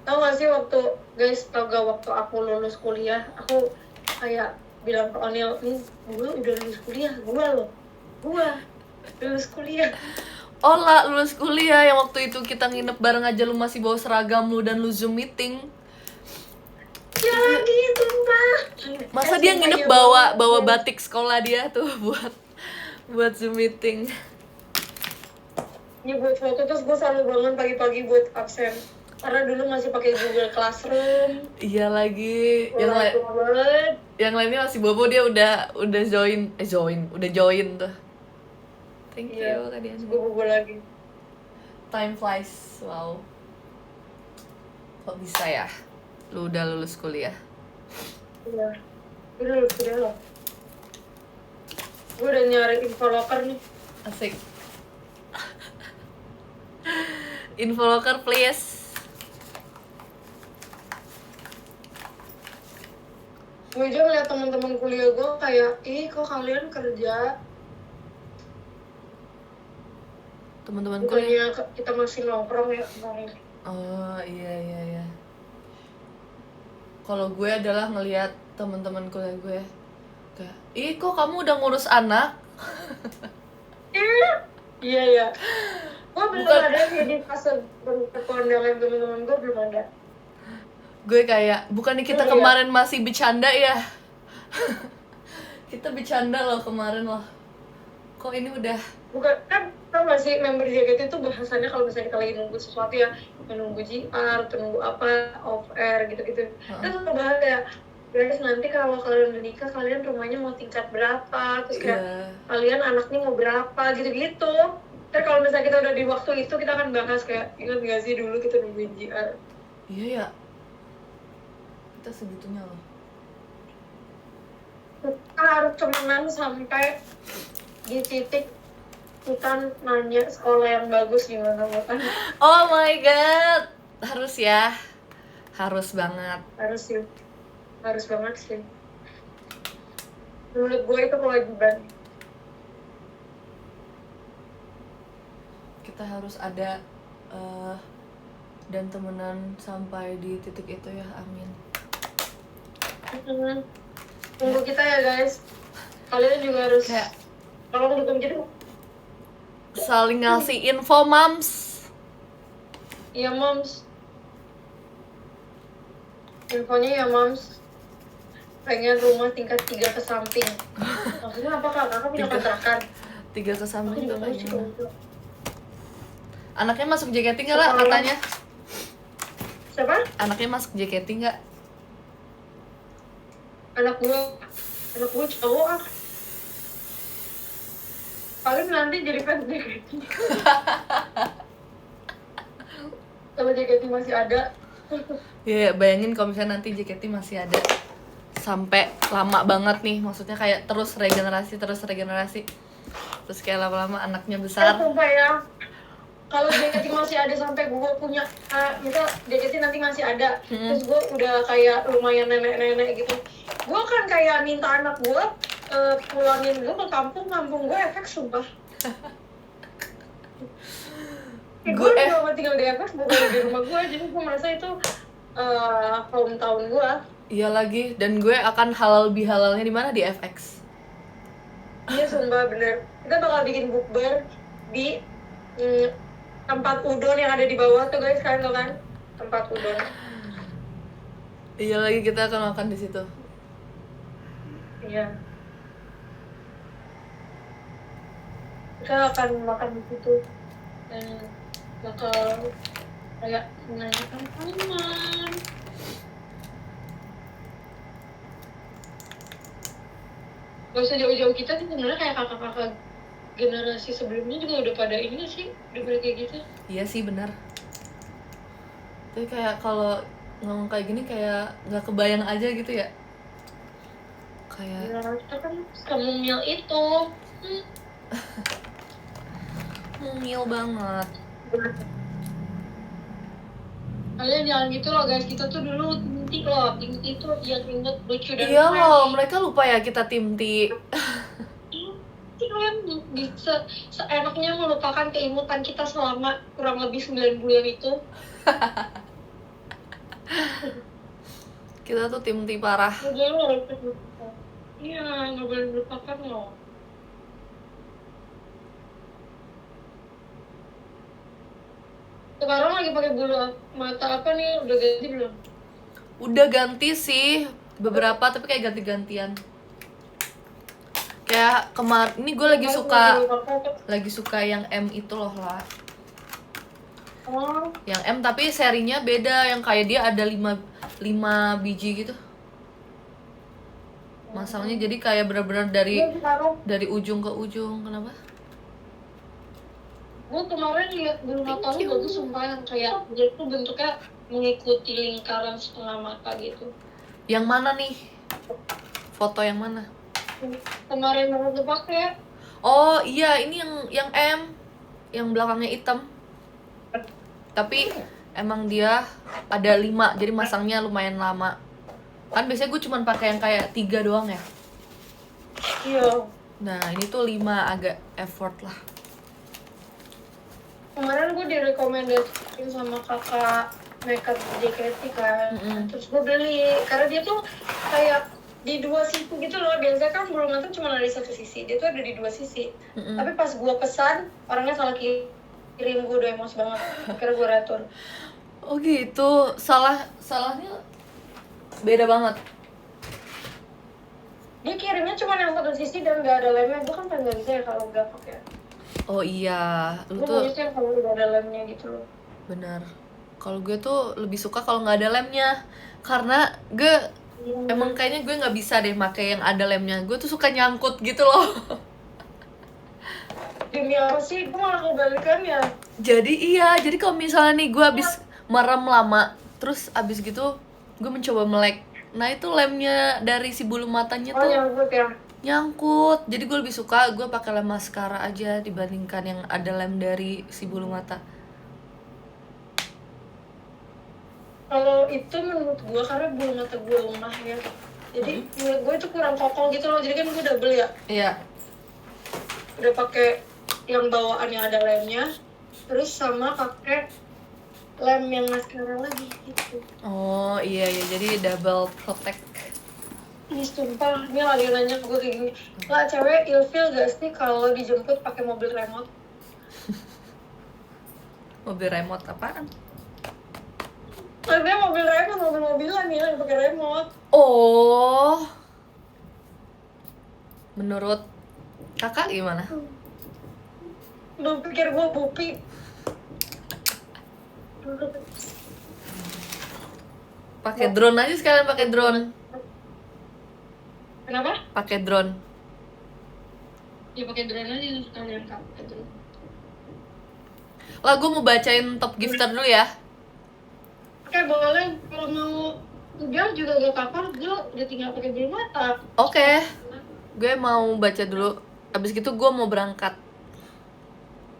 Tau gak sih waktu aku lulus kuliah, aku kayak bilang ke Oniel, nih gue udah lulus kuliah, gue lulus kuliah. Oh lah, lulus kuliah yang waktu itu kita nginep bareng aja, lu masih bawa seragam lu dan lu Zoom meeting. Ya lagi sumpah. Masa dia nginep bawa batik sekolah dia tuh buat Zoom meeting. Ini buat foto, terus gue selalu bangun pagi-pagi buat absen. Karena dulu masih pakai Google Classroom. Iya lagi. Yang lainnya masih bobo, dia udah join tuh. Thank you kalian. Gue bobo lagi. Time flies, wow. Kok bisa ya? Lu udah lulus kuliah? Iya. Gue udah lulus kuliah loh. Gue udah nyari info locker nih. Asik. Info locker please. Gue aja ngeliat teman-teman kuliah gue kayak, ih kok kalian kerja? Teman-teman kuliah. Bukannya kita masih nongkrong ya kemarin. Oh iya. Kalau gue adalah ngelihat teman-teman kuliah gue kayak, ih kok kamu udah ngurus anak? Iya. Gue belum ada sih di fase berkondangan teman-teman gue, belum ada. Gue kayak, bukannya kita kemarin masih bercanda ya? Kita bercanda loh kemarin loh. Kok ini udah? Bukan, kan tau gak sih member JKT itu bahasannya kalau misalnya kita lagi nunggu sesuatu ya, menunggu GR, nunggu apa, off air gitu-gitu. Terus kita bahas ya, guys nanti kalau kalian udah nikah, kalian rumahnya mau tingkat berapa, terus kayak kalian anaknya mau berapa, gitu-gitu. Terus kalau misalnya kita udah di waktu itu, kita akan bahas kayak, ingat gak sih dulu kita nungguin GR? Iya ya, kita segitunya loh. Kita harus temenan sampai di titik kita nanya sekolah yang bagus gimana bukan? Oh my god, harus ya, harus banget. Harus banget sih. Menurut gue itu kewajiban. kita harus ada dan temenan sampai di titik itu ya, amin. Tunggu kita ya guys, kalian juga harus Kayak tolong dukung kita. saling ngasih info mams. Iya moms, infonya ya moms, pengen rumah tingkat 3 ke samping. Maksudnya apa kak? Kakak punya 3. kontrakan? 3 ke Aku samping juga tuh mau kayak sih gimana? gitu. Anaknya masuk JKT nggak lah katanya? Siapa? Anaknya masuk JKT nggak? Anak gue cowok ah. Paling nanti jadi fans JKT. Kalau JKT masih ada. Ya bayangin kalau misalnya nanti JKT masih ada sampai lama banget nih, maksudnya kayak terus regenerasi terus kayak lama-lama anaknya besar. Sumpah ya, kalau JKT masih ada sampai gue punya, misal JKT nanti masih ada, terus gue udah kayak lumayan nenek-nenek gitu, gue kan kayak minta anak gue pulangin gue ke kampung gue efek sumpah. Gue udah mau tinggal di efek, bukan di rumah gue, jadi gue merasa itu hometown gue. Iya lagi, dan gue akan halal bihalalnya di mana, di FX. Iya sumpah bener, kita bakal bikin bukber di tempat udon yang ada di bawah tuh guys, kalian tau kan tempat udon. Iya lagi, kita akan makan di situ. Iya, kita akan makan di situ dan bakal kayak menanyakan teman. Gak usah jauh-jauh, kita sih sebenarnya kayak kakak-kakak generasi sebelumnya juga udah pada ini sih, udah pada kayak gitu. Iya sih benar. Tapi kayak kalau ngomong kayak gini kayak nggak kebayang aja gitu ya. Kayak Ya, kita kan semumil itu. mungil banget. Kalian jangan gitu loh guys, kita tuh dulu Tinti itu yang inget lucu dan Iya fresh. loh, mereka lupa ya kita tim T. Kalian bisa seenaknya melupakan keimutan kita selama kurang lebih 9 bulan itu. Kita tuh tim T parah. Iya, nggak boleh melupakan loh. Sekarang lagi pakai bulu mata apa nih? Udah ganti belum? Udah ganti sih beberapa, tapi kayak ganti-gantian. Kayak kemarin ini gue lagi suka yang M itu loh lah. Oh, Yang M tapi serinya beda, yang kayak dia ada 5 biji gitu. Masangnya jadi kayak benar-benar dari ujung ke ujung. Kenapa? gue kemarin lihat bulu mata lu bagus sumpah, yang kayak dia tuh bentuknya mengikuti lingkaran setengah mata gitu. Yang mana nih? Foto yang mana? Kemarin baru tuh pakai. Oh iya, ini yang M, yang belakangnya hitam. Tapi emang dia ada 5, jadi masangnya lumayan lama. Kan biasanya gue cuma pakai yang kayak 3 doang ya. Iya. Nah ini tuh 5, agak effort lah. Kemarin gue direkomendasiin sama kakak makeup JKT kan. Terus gue beli karena dia tuh kayak di 2 sisi gitu loh. Biasanya kan bulu mata cuma ada di 1 sisi, dia tuh ada di 2 sisi. Tapi pas gue pesan, orangnya salah kirim, gue udah emosi banget. Akhirnya gue retur. Oh gitu, salahnya beda banget. Dia kirimnya cuma yang 1 sisi dan gak ada lemnya. Gue kan pengen bisa ya kalau udah pakai. Oh iya, lu Gue tuh maunya kalau udah ada lemnya gitu loh. benar. Kalau gue tuh lebih suka kalau nggak ada lemnya, karena gue emang kayaknya gue nggak bisa deh pakai yang ada lemnya. Gue tuh suka nyangkut gitu loh. Demi apa sih? Gue malah kebalikan ya. Jadi kalau misalnya nih gue abis merem lama, terus abis gitu gue mencoba melek. Nah itu lemnya dari si bulu matanya tuh Nyangkut ya. nyangkut. Jadi gue lebih suka gue pakai lem maskara aja dibandingkan yang ada lem dari si bulu mata. Kalau itu menurut gue karena bulu mata gue lemah ya. Jadi menurut gue itu kurang kokoh gitu loh. Jadi kan gue double ya. Iya. Udah pakai yang bawaan yang ada lemnya, terus sama pakai lem yang maskara lagi gitu. Oh iya jadi double protect. Ih sumpah, ini ada yang nanya ke gue kayak gini, lah cewek ilfeel gak sih kalau dijemput pakai mobil remote? Mobil remote apaan? Maksudnya mobil remote, mobil-mobilan nih yang pakai remote. Oh, menurut kakak gimana? Lu pikir gue bupi? Pakai drone aja sekalian, pakai drone. Kenapa? Pakai drone. Ya pakai drone aja sekalian pakai drone. Lah gue mau bacain top gifter dulu ya. Oke boleh, kalau mau udah juga gak apa-apa, gue udah tinggal pakai bulu mata. Oke, gue mau baca dulu. Abis gitu gue mau berangkat.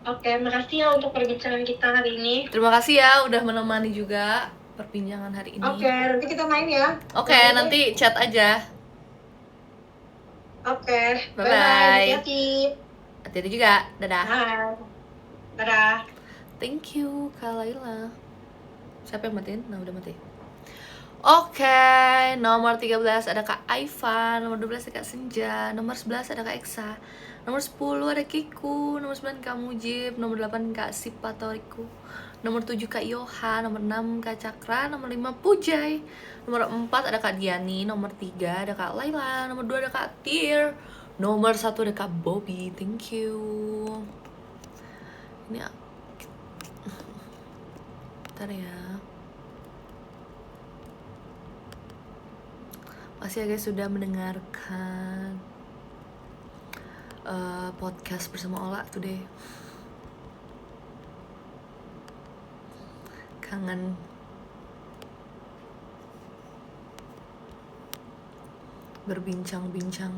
Oke, makasih ya untuk perbincangan kita hari ini. Terima kasih ya udah menemani juga perbincangan hari ini. Oke, nanti kita main ya. Oke, nanti chat aja. Oke, Bye-bye. bye-bye. Hati-hati. Hati-hati juga. Dadah. Bye. Dadah. Thank you, Kak Laila. Siapa yang matiin? Nah, udah mati. Oke, nomor 13 ada Kak Aivan, nomor 12 ada Kak Senja, nomor 11 ada Kak Eksa, nomor 10 ada Kiku, nomor 9 Kak Mujib, nomor 8 Kak Sipatoriku, nomor 7 Kak Yoha, nomor 6 Kak Cakra, nomor 5 Pujay, nomor 4 ada Kak Diani, nomor 3 ada Kak Laila, nomor 2 ada Kak Tir, nomor 1 ada Kak Bobby. Thank you. Ini bentar ya. Makasih ya guys sudah mendengarkan podcast bersama Ola today. Kangen berbincang-bincang.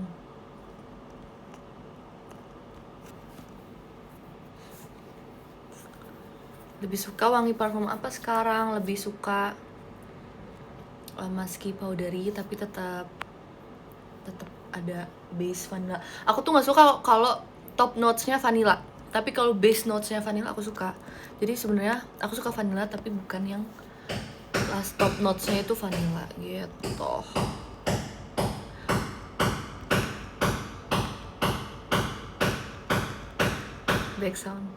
Lebih suka wangi parfum apa sekarang? Lebih suka Maski powdery tapi tetap ada base vanilla. Aku tuh nggak suka kalau top notes-nya vanilla, tapi kalau base notes-nya vanilla aku suka. Jadi sebenarnya aku suka vanilla tapi bukan yang last top notes-nya itu vanilla gitu. Back sound.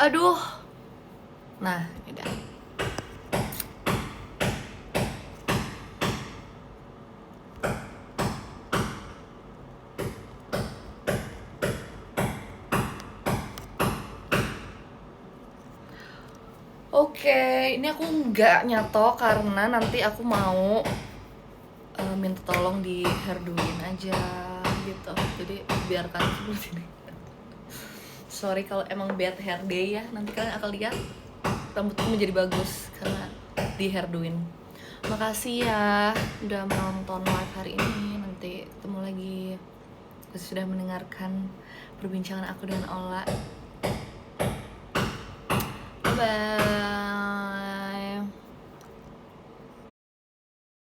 Aduh. Nah, udah. Oke, ini aku nggak nyato karena nanti aku mau minta tolong di hairdoin aja gitu. Jadi biarkan seperti ini. Sorry kalau emang bad hair day ya, nanti kalian akan lihat rambutku menjadi bagus karena di hairdoin. Makasih ya udah menonton live hari ini. Nanti ketemu lagi. Sudah mendengarkan perbincangan aku dengan Ola. Bye bye.